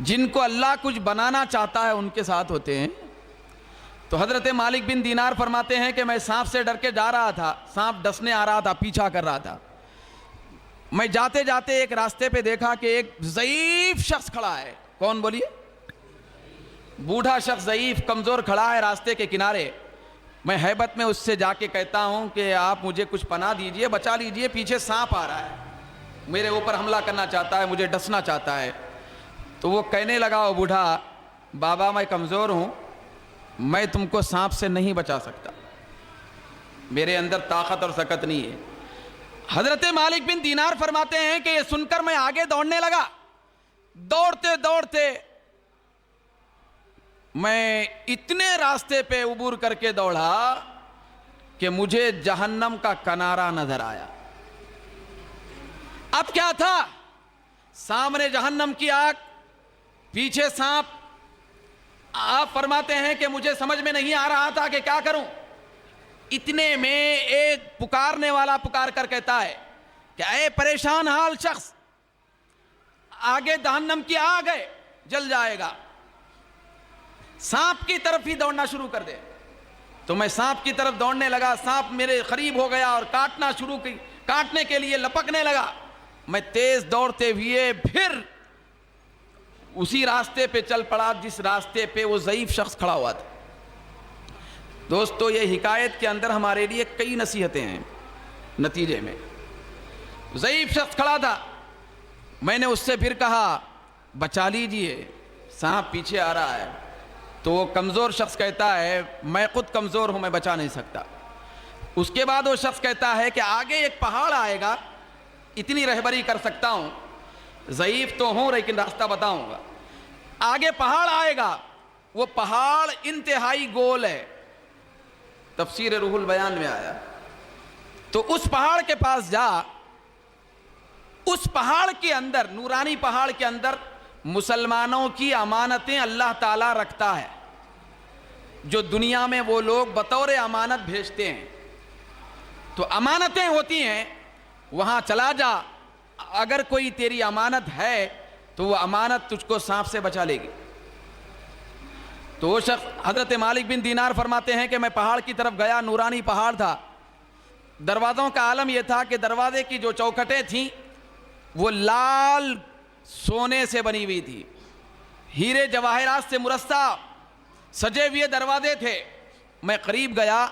جن کو اللہ کچھ بنانا چاہتا ہے ان کے ساتھ ہوتے ہیں۔ تو حضرت مالک بن دینار فرماتے ہیں کہ میں سانپ سے ڈر کے جا رہا تھا، سانپ ڈسنے آ رہا تھا، پیچھا کر رہا تھا، میں جاتے جاتے ایک راستے پہ دیکھا کہ ایک ضعیف شخص کھڑا ہے۔ کون بولیے؟ بوڑھا شخص ضعیف کمزور کھڑا ہے راستے کے کنارے۔ میں ہیبت میں اس سے جا کے کہتا ہوں کہ آپ مجھے کچھ پناہ دیجئے، بچا لیجئے، پیچھے سانپ آ رہا ہے، میرے اوپر حملہ کرنا چاہتا ہے، مجھے ڈسنا چاہتا ہے۔ تو وہ کہنے لگا، وہ بوڑھا، بابا میں کمزور ہوں، میں تم کو سانپ سے نہیں بچا سکتا، میرے اندر طاقت اور سکت نہیں ہے۔ حضرت مالک بن دینار فرماتے ہیں کہ یہ سن کر میں آگے دوڑنے لگا، دوڑتے دوڑتے میں اتنے راستے پہ عبور کر کے دوڑا کہ مجھے جہنم کا کنارہ نظر آیا۔ اب کیا تھا؟ سامنے جہنم کی آگ، پیچھے سانپ۔ آپ فرماتے ہیں کہ مجھے سمجھ میں نہیں آ رہا تھا کہ کیا کروں۔ اتنے میں ایک پکارنے والا پکار کر کہتا ہے کہ اے پریشان حال شخص، آگے جہنم کی آگ ہے، جل جائے گا، سانپ کی طرف ہی دوڑنا شروع کر دے۔ تو میں سانپ کی طرف دوڑنے لگا، سانپ میرے قریب ہو گیا اور کاٹنے کے لیے لپکنے لگا۔ میں تیز دوڑتے ہوئے پھر اسی راستے پہ چل پڑا جس راستے پہ وہ ضعیف شخص کھڑا ہوا تھا۔ دوستو یہ حکایت کے اندر ہمارے لیے کئی نصیحتیں ہیں۔ نتیجے میں ضعیف شخص کھڑا تھا، میں نے اس سے پھر کہا بچا لیجئے، سانپ پیچھے آ رہا ہے۔ تو وہ کمزور شخص کہتا ہے میں خود کمزور ہوں، میں بچا نہیں سکتا۔ اس کے بعد وہ شخص کہتا ہے کہ آگے ایک پہاڑ آئے گا، اتنی رہبری کر سکتا ہوں، ضعیف تو ہوں لیکن راستہ بتاؤں گا۔ آگے پہاڑ آئے گا، وہ پہاڑ انتہائی گول ہے، تفسیر روح البیان میں آیا. تو اس پہاڑ کے پاس جا، اس پہاڑ کے اندر، نورانی پہاڑ کے اندر مسلمانوں کی امانتیں اللہ تعالیٰ رکھتا ہے، جو دنیا میں وہ لوگ بطور امانت بھیجتے ہیں. تو امانتیں ہوتی ہیں، وہاں چلا جا، اگر کوئی تیری امانت ہے تو وہ امانت تجھ کو سانپ سے بچا لے گی. تو وہ شخص حضرت مالک بن دینار فرماتے ہیں کہ میں پہاڑ کی طرف گیا، نورانی پہاڑ تھا. دروازوں کا عالم یہ تھا کہ دروازے کی جو چوکھٹیں تھیں وہ لال سونے سے بنی ہوئی تھی، ہیرے جواہرات سے مرصع سجے ہوئے دروازے تھے. میں قریب گیا،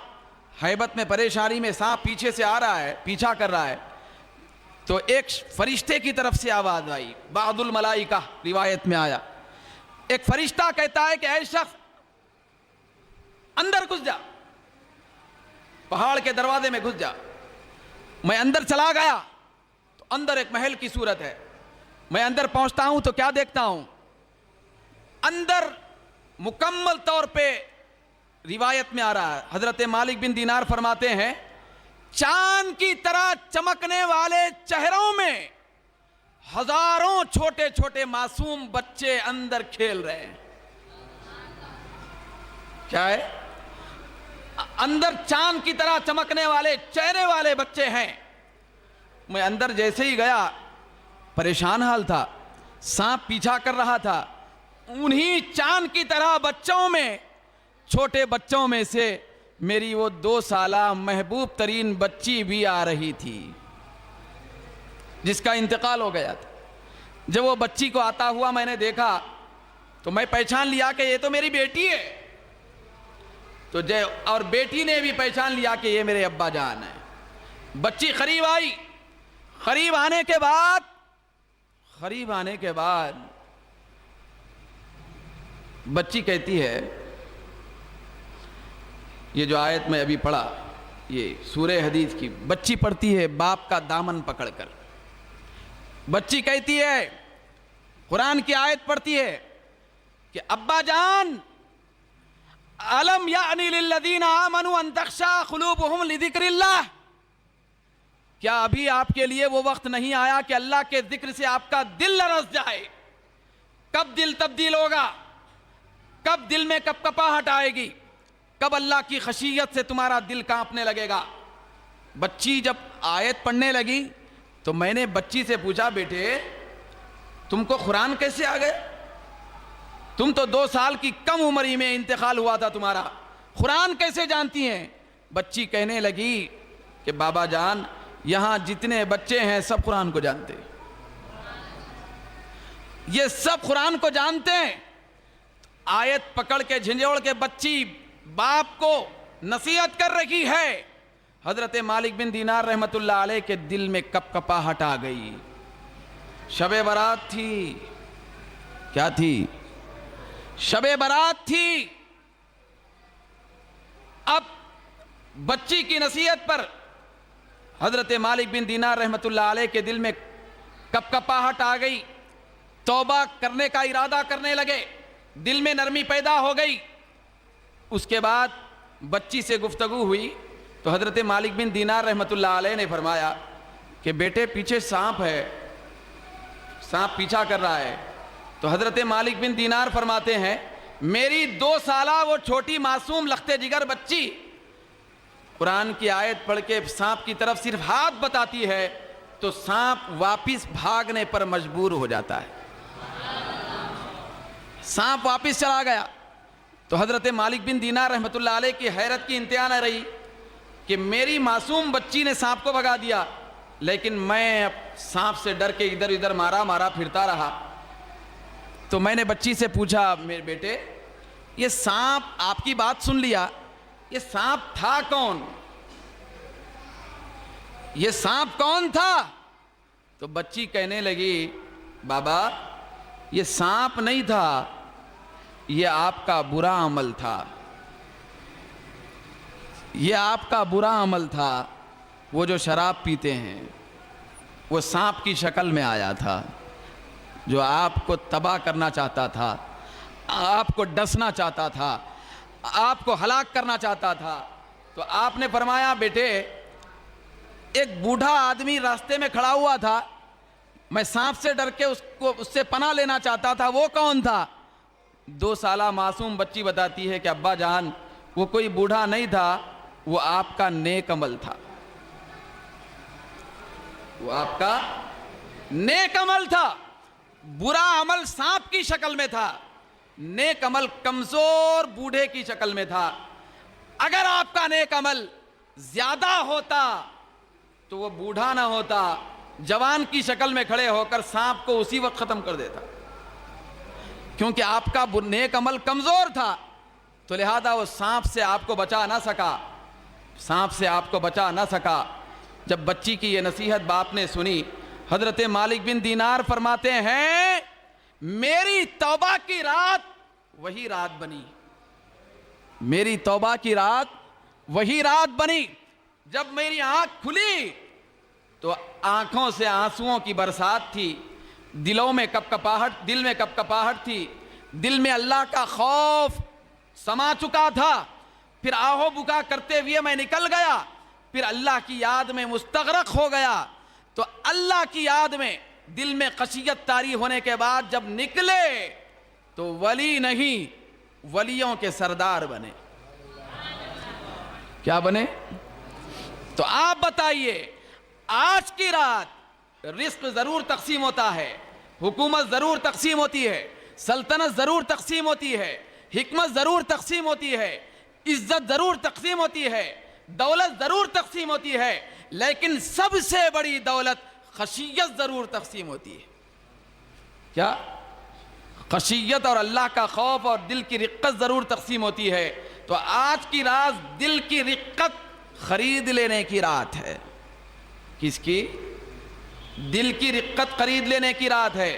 ہیبت میں پریشانی میں، سانپ پیچھے سے آ رہا ہے، پیچھا کر رہا ہے. تو ایک فرشتے کی طرف سے آواز آئی، بعض الملائکہ روایت میں آیا، ایک فرشتہ کہتا ہے کہ اے شخص اندر گھس جا، پہاڑ کے دروازے میں گھس جا. میں اندر چلا گیا تو اندر ایک محل کی صورت ہے. میں اندر پہنچتا ہوں تو کیا دیکھتا ہوں، اندر مکمل طور پہ روایت میں آ رہا ہے، حضرت مالک بن دینار فرماتے ہیں چاند کی طرح چمکنے والے چہروں میں ہزاروں چھوٹے چھوٹے معصوم بچے اندر کھیل رہے ہیں. کیا ہے؟ اندر چاند کی طرح چمکنے والے چہرے والے بچے ہیں. میں اندر جیسے ہی گیا، پریشان حال تھا، سانپ پیچھا کر رہا تھا. انہی چاند کی طرح بچوں میں، چھوٹے بچوں میں سے میری وہ 2 سالہ محبوب ترین بچی بھی آ رہی تھی، جس کا انتقال ہو گیا تھا. جب وہ بچی کو آتا ہوا میں نے دیکھا تو میں پہچان لیا کہ یہ تو میری بیٹی ہے. تو اور بیٹی نے بھی پہچان لیا کہ یہ میرے ابا جان ہے. بچی قریب آئی، قریب آنے کے بعد بچی کہتی ہے، یہ جو آیت میں ابھی پڑھا، یہ سورہ حدید کی، بچی پڑھتی ہے باپ کا دامن پکڑ کر. بچی کہتی ہے، قرآن کی آیت پڑھتی ہے کہ ابا جان، الم یعنی للذین آمنوا ان تخشع قلوبہم لذکر اللہ، کیا ابھی آپ کے لیے وہ وقت نہیں آیا کہ اللہ کے ذکر سے آپ کا دل لرز جائے؟ کب دل تبدیل ہوگا؟ کب دل میں کپکپاہٹ آئے گی؟ کب اللہ کی خشیت سے تمہارا دل کانپنے لگے گا؟ بچی جب آیت پڑھنے لگی تو میں نے بچی سے پوچھا، بیٹے تم کو قرآن کیسے آ گئے؟ تم تو 2 سال کی کم عمر ہی میں انتقال ہوا تھا تمہارا، قرآن کیسے جانتی ہیں؟ بچی کہنے لگی کہ بابا جان، یہاں جتنے بچے ہیں سب قرآن کو جانتے، یہ سب قرآن کو جانتے ہیں. آیت پکڑ کے جھنجھوڑ کے بچی باپ کو نصیحت کر رہی ہے. حضرت مالک بن دینار رحمت اللہ علیہ کے دل میں کپکپاہٹ آ گئی. شب برات تھی. کیا تھی؟ شب برات تھی. اب بچی کی نصیحت پر حضرت مالک بن دینار رحمت اللہ علیہ کے دل میں کپکپاہٹ آ گئی. توبہ کرنے کا ارادہ کرنے لگے، دل میں نرمی پیدا ہو گئی. اس کے بعد بچی سے گفتگو ہوئی تو حضرت مالک بن دینار رحمت اللہ علیہ نے فرمایا کہ بیٹے پیچھے سانپ ہے، سانپ پیچھا کر رہا ہے. تو حضرت مالک بن دینار فرماتے ہیں میری 2 سالہ وہ چھوٹی معصوم لختے جگر بچی قرآن کی آیت پڑھ کے سانپ کی طرف صرف ہاتھ بتاتی ہے تو سانپ واپس بھاگنے پر مجبور ہو جاتا ہے. سانپ واپس چلا گیا. تو حضرت مالک بن دینار رحمت اللہ علیہ کی حیرت کی انتہا نہ رہی کہ میری معصوم بچی نے سانپ کو بھگا دیا، لیکن میں سانپ سے ڈر کے ادھر ادھر مارا پھرتا رہا. تو میں نے بچی سے پوچھا، میرے بیٹے یہ سانپ آپ کی بات سن لیا، یہ سانپ تھا کون؟ یہ سانپ کون تھا؟ تو بچی کہنے لگی، بابا یہ سانپ نہیں تھا، یہ آپ کا برا عمل تھا، یہ آپ کا برا عمل تھا. وہ جو شراب پیتے ہیں وہ سانپ کی شکل میں آیا تھا جو آپ کو تباہ کرنا چاہتا تھا. آپ کو ڈسنا چاہتا تھا، آپ کو ہلاک کرنا چاہتا تھا، تو آپ نے فرمایا بیٹے ایک بوڑھا آدمی راستے میں کھڑا ہوا تھا، میں سانپ سے ڈر کے اس سے پناہ لینا چاہتا تھا، وہ کون تھا؟ 2 سالہ معصوم بچی بتاتی ہے کہ ابا جان وہ کوئی بوڑھا نہیں تھا، وہ آپ کا نیک عمل تھا، وہ آپ کا نیک عمل تھا۔ برا عمل سانپ کی شکل میں تھا، نیک عمل کمزور بوڑھے کی شکل میں تھا۔ اگر آپ کا نیک عمل زیادہ ہوتا تو وہ بوڑھا نہ ہوتا، جوان کی شکل میں کھڑے ہو کر سانپ کو اسی وقت ختم کر دیتا، کیونکہ آپ کا نیک عمل کمزور تھا، تو لہذا وہ سانپ سے آپ کو بچا نہ سکا، سانپ سے آپ کو بچا نہ سکا۔ جب بچی کی یہ نصیحت باپ نے سنی، حضرت مالک بن دینار فرماتے ہیں میری توبہ کی رات وہی رات بنی، میری توبہ کی رات وہی رات بنی۔ جب میری آنکھ کھلی تو آنکھوں سے آنسوؤں کی برسات تھی، دل میں کپ کپاہٹ تھی، دل میں اللہ کا خوف سما چکا تھا۔ پھر آہو بکا کرتے ہوئے میں نکل گیا، پھر اللہ کی یاد میں مستغرق ہو گیا۔ تو اللہ کی یاد میں دل میں خشیت طاری ہونے کے بعد جب نکلے تو ولی نہیں، ولیوں کے سردار بنے۔ کیا بنے؟ تو آپ بتائیے، آج کی رات رزق ضرور تقسیم ہوتا ہے، حکومت ضرور تقسیم ہوتی ہے، سلطنت ضرور تقسیم ہوتی ہے، حکمت ضرور تقسیم ہوتی ہے، عزت ضرور تقسیم ہوتی ہے، دولت ضرور تقسیم ہوتی ہے، لیکن سب سے بڑی دولت خشیت ضرور تقسیم ہوتی ہے۔ کیا؟ خشیت اور اللہ کا خوف اور دل کی رقت ضرور تقسیم ہوتی ہے۔ تو آج کی رات دل کی رقت خرید لینے کی رات ہے۔ کس کی؟ دل کی رقت خرید لینے کی رات ہے،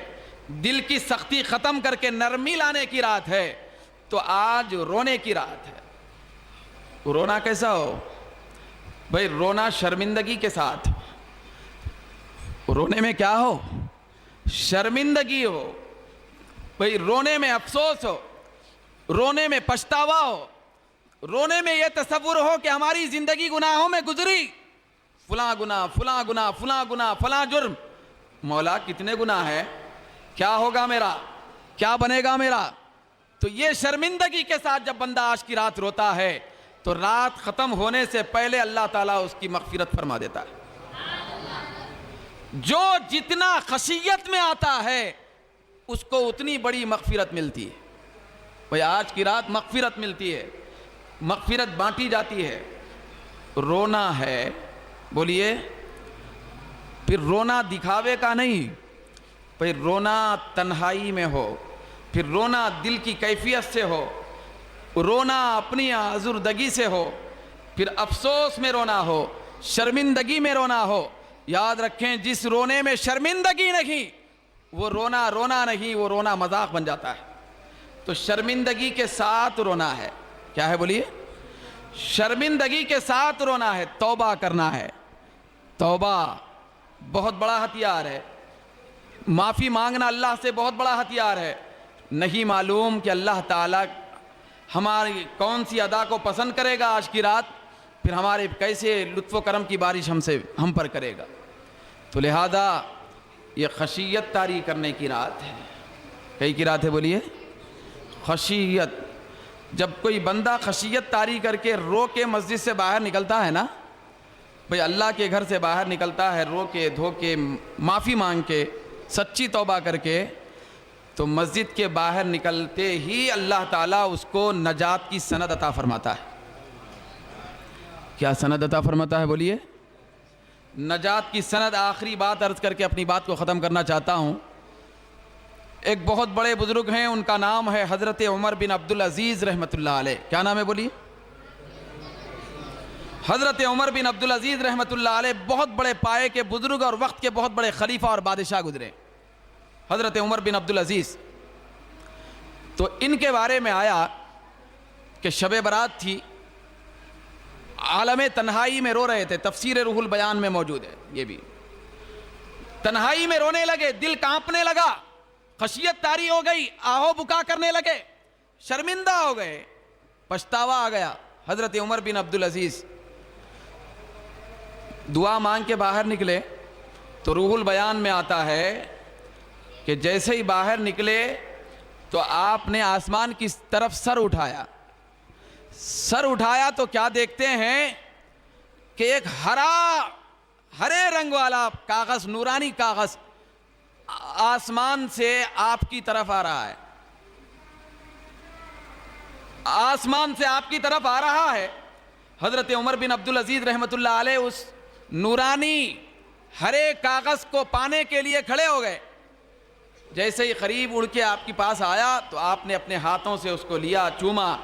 دل کی سختی ختم کر کے نرمی لانے کی رات ہے۔ تو آج رونے کی رات ہے۔ رونا کیسا ہو بھئی؟ رونا شرمندگی کے ساتھ، رونے میں کیا ہو؟ شرمندگی ہو بھئی، رونے میں افسوس ہو، رونے میں پچھتاوا ہو، رونے میں یہ تصور ہو کہ ہماری زندگی گناہوں میں گزری، فلاں گناہ فلاں گناہ فلاں گناہ فلاں جرم، مولا کتنے گناہ ہے، کیا ہوگا میرا، کیا بنے گا میرا۔ تو یہ شرمندگی کے ساتھ جب بندہ آج کی رات روتا ہے تو رات ختم ہونے سے پہلے اللہ تعالیٰ اس کی مغفرت فرما دیتا ہے۔ جو جتنا خشیت میں آتا ہے اس کو اتنی بڑی مغفرت ملتی ہے۔ بھئی آج کی رات مغفرت ملتی ہے، مغفرت بانٹی جاتی ہے۔ رونا ہے، بولیے، پھر رونا دکھاوے کا نہیں، پھر رونا تنہائی میں ہو، پھر رونا دل کی کیفیت سے ہو، رونا اپنی آزردگی سے ہو، پھر افسوس میں رونا ہو، شرمندگی میں رونا ہو۔ یاد رکھیں جس رونے میں شرمندگی نہیں وہ رونا رونا نہیں، وہ رونا مذاق بن جاتا ہے۔ تو شرمندگی کے ساتھ رونا ہے، کیا ہے بولیے؟ شرمندگی کے ساتھ رونا ہے، توبہ کرنا ہے۔ توبہ بہت بڑا ہتھیار ہے، معافی مانگنا اللہ سے بہت بڑا ہتھیار ہے۔ نہیں معلوم کہ اللہ تعالیٰ ہماری کون سی ادا کو پسند کرے گا آج کی رات، پھر ہمارے کیسے لطف و کرم کی بارش ہم پر کرے گا۔ تو لہذا یہ خشیت طاری کرنے کی رات ہے۔ کئی کی رات ہے بولیے؟ خشیت۔ جب کوئی بندہ خشیت طاری کر کے رو کے مسجد سے باہر نکلتا ہے نا، بھئی اللہ کے گھر سے باہر نکلتا ہے رو کے دھو کے معافی مانگ کے سچی توبہ کر کے، تو مسجد کے باہر نکلتے ہی اللہ تعالیٰ اس کو نجات کی سند عطا فرماتا ہے۔ کیا سند عطا فرماتا ہے بولیے؟ نجات کی سند۔ آخری بات عرض کر کے اپنی بات کو ختم کرنا چاہتا ہوں۔ ایک بہت بڑے بزرگ ہیں، ان کا نام ہے حضرت عمر بن عبدالعزیز رحمۃ اللہ علیہ۔ کیا نام ہے بولیے؟ حضرت عمر بن عبدالعزیز رحمۃ اللہ علیہ بہت بڑے پائے کے بزرگ اور وقت کے بہت بڑے خلیفہ اور بادشاہ گزرے، حضرت عمر بن عبدالعزیز۔ تو ان کے بارے میں آیا کہ شب برات تھی، عالم تنہائی میں رو رہے تھے، تفسیر روح البیان میں موجود ہے یہ بھی۔ تنہائی میں رونے لگے، دل کانپنے لگا، خشیت طاری ہو گئی، آہو بکا کرنے لگے۔ شرمندہ ہو گئے, پچھتاوا آ گیا. حضرت عمر بن عبدالعزیز دعا مانگ کے باہر نکلے تو روح البیان میں آتا ہے کہ جیسے ہی باہر نکلے تو آپ نے آسمان کی طرف سر اٹھایا تو کیا دیکھتے ہیں کہ ایک ہرے رنگ والا کاغذ, نورانی کاغذ آسمان سے آپ کی طرف آ رہا ہے. آسمان سے آپ کی طرف آ رہا ہے. حضرت عمر بن عبدالعزیز رحمۃ اللہ علیہ اس نورانی ہرے کاغذ کو پانے کے لیے کھڑے ہو گئے. جیسے ہی قریب اڑ کے آپ کے پاس آیا تو آپ نے اپنے ہاتھوں سے اس کو لیا, چوما.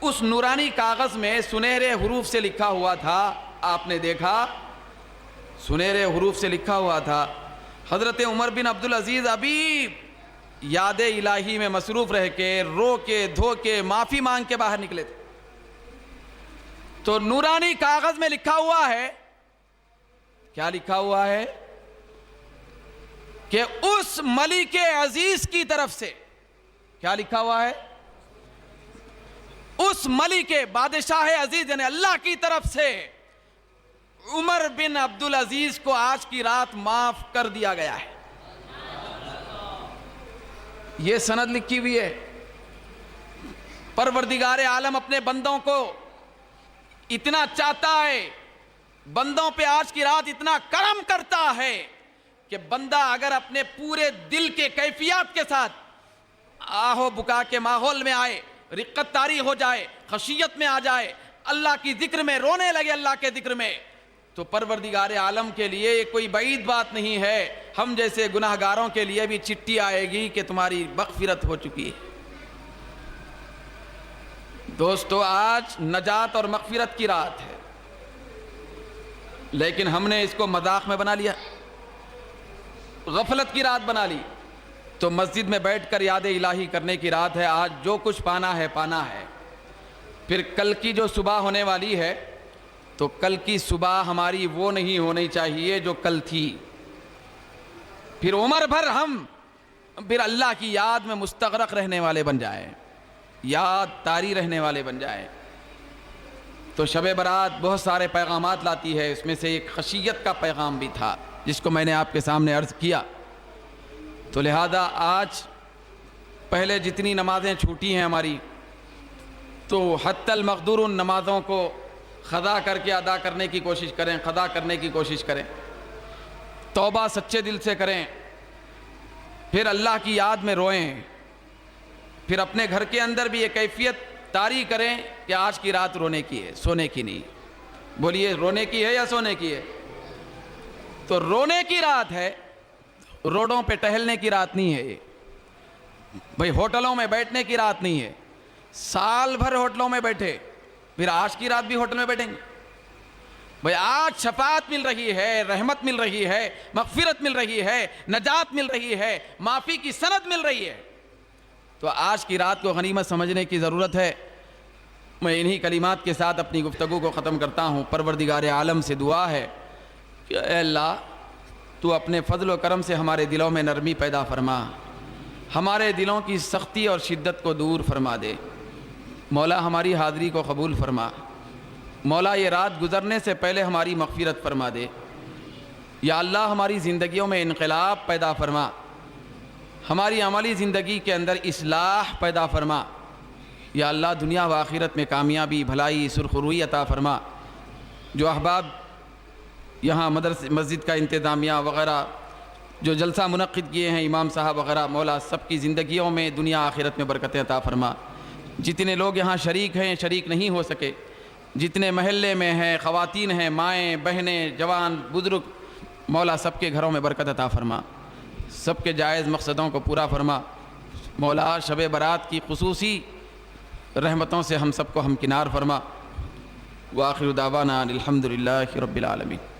اس نورانی کاغذ میں سنہرے حروف سے لکھا ہوا تھا. آپ نے دیکھا سنہرے حروف سے لکھا ہوا تھا. حضرت عمر بن عبدالعزیز ابھی یاد الہی میں مصروف رہ کے رو کے دھو کے معافی مانگ کے باہر نکلے تھے. تو نورانی کاغذ میں لکھا ہوا ہے, کیا لکھا ہوا ہے کہ اس ملک عزیز کی طرف سے, کیا لکھا ہوا ہے, اس ملک بادشاہ عزیز یعنی اللہ کی طرف سے عمر بن عبدالعزیز کو آج کی رات معاف کر دیا گیا ہے. یہ سند لکھی ہوئی ہے. پروردگار عالم اپنے بندوں کو اتنا چاہتا ہے, بندوں پہ آج کی رات اتنا کرم کرتا ہے کہ بندہ اگر اپنے پورے دل کے کیفیات کے ساتھ آہو بکا کے ماحول میں آئے, رقت طاری ہو جائے, خشیت میں آ جائے, اللہ کی ذکر میں رونے لگے, اللہ کے ذکر میں, تو پروردگار عالم کے لیے یہ کوئی بعید بات نہیں ہے. ہم جیسے گناہگاروں کے لیے بھی چٹھی آئے گی کہ تمہاری مغفرت ہو چکی ہے. دوستو, آج نجات اور مغفرت کی رات ہے, لیکن ہم نے اس کو مذاق میں بنا لیا, غفلت کی رات بنا لی. تو مسجد میں بیٹھ کر یاد الہی کرنے کی رات ہے. آج جو کچھ پانا ہے پانا ہے. پھر کل کی جو صبح ہونے والی ہے تو کل کی صبح ہماری وہ نہیں ہونی چاہیے جو کل تھی. پھر عمر بھر ہم پھر اللہ کی یاد میں مستغرق رہنے والے بن جائیں, یاد طاری رہنے والے بن جائیں. تو شب برات بہت سارے پیغامات لاتی ہے, اس میں سے ایک خشیت کا پیغام بھی تھا جس کو میں نے آپ کے سامنے عرض کیا. تو لہذا آج پہلے جتنی نمازیں چھوٹی ہیں ہماری, تو حتی المقدور ان نمازوں کو قضا کر کے ادا کرنے کی کوشش کریں, قضا کرنے کی کوشش کریں, توبہ سچے دل سے کریں. پھر اللہ کی یاد میں روئیں. پھر اپنے گھر کے اندر بھی یہ کیفیت طاری کریں کہ آج کی رات رونے کی ہے, سونے کی نہیں. بولیے, رونے کی ہے یا سونے کی ہے؟ تو رونے کی رات ہے, روڈوں پہ ٹہلنے کی رات نہیں ہے. یہ بھئی ہوٹلوں میں بیٹھنے کی رات نہیں ہے. سال بھر ہوٹلوں میں بیٹھے, پھر آج کی رات بھی ہوٹل میں بیٹھیں گے. بھئی آج شفاعت مل رہی ہے, رحمت مل رہی ہے, مغفرت مل رہی ہے, نجات مل رہی ہے, معافی کی سند مل رہی ہے. تو آج کی رات کو غنیمت سمجھنے کی ضرورت ہے. میں انہی کلمات کے ساتھ اپنی گفتگو کو ختم کرتا ہوں. پروردگار عالم سے دعا ہے کہ اے اللہ, تو اپنے فضل و کرم سے ہمارے دلوں میں نرمی پیدا فرما, ہمارے دلوں کی سختی اور شدت کو دور فرما دے. مولا, ہماری حاضری کو قبول فرما. مولا, یہ رات گزرنے سے پہلے ہماری مغفرت فرما دے. یا اللہ, ہماری زندگیوں میں انقلاب پیدا فرما, ہماری عملی زندگی کے اندر اصلاح پیدا فرما. یا اللہ, دنیا و آخرت میں کامیابی, بھلائی, سرخروئی عطا فرما. جو احباب یہاں مسجد کا انتظامیہ وغیرہ جو جلسہ منعقد کیے ہیں, امام صاحب وغیرہ, مولا سب کی زندگیوں میں دنیا آخرت میں برکت عطا فرما. جتنے لوگ یہاں شریک ہیں, شریک نہیں ہو سکے, جتنے محلے میں ہیں, خواتین ہیں, مائیں بہنیں, جوان بزرگ, مولا سب کے گھروں میں برکت عطا فرما, سب کے جائز مقصدوں کو پورا فرما. مولا, شب برات کی خصوصی رحمتوں سے ہم سب کو ہمکنار فرما. وآخر دعوانا الحمدللہ رب العالمین.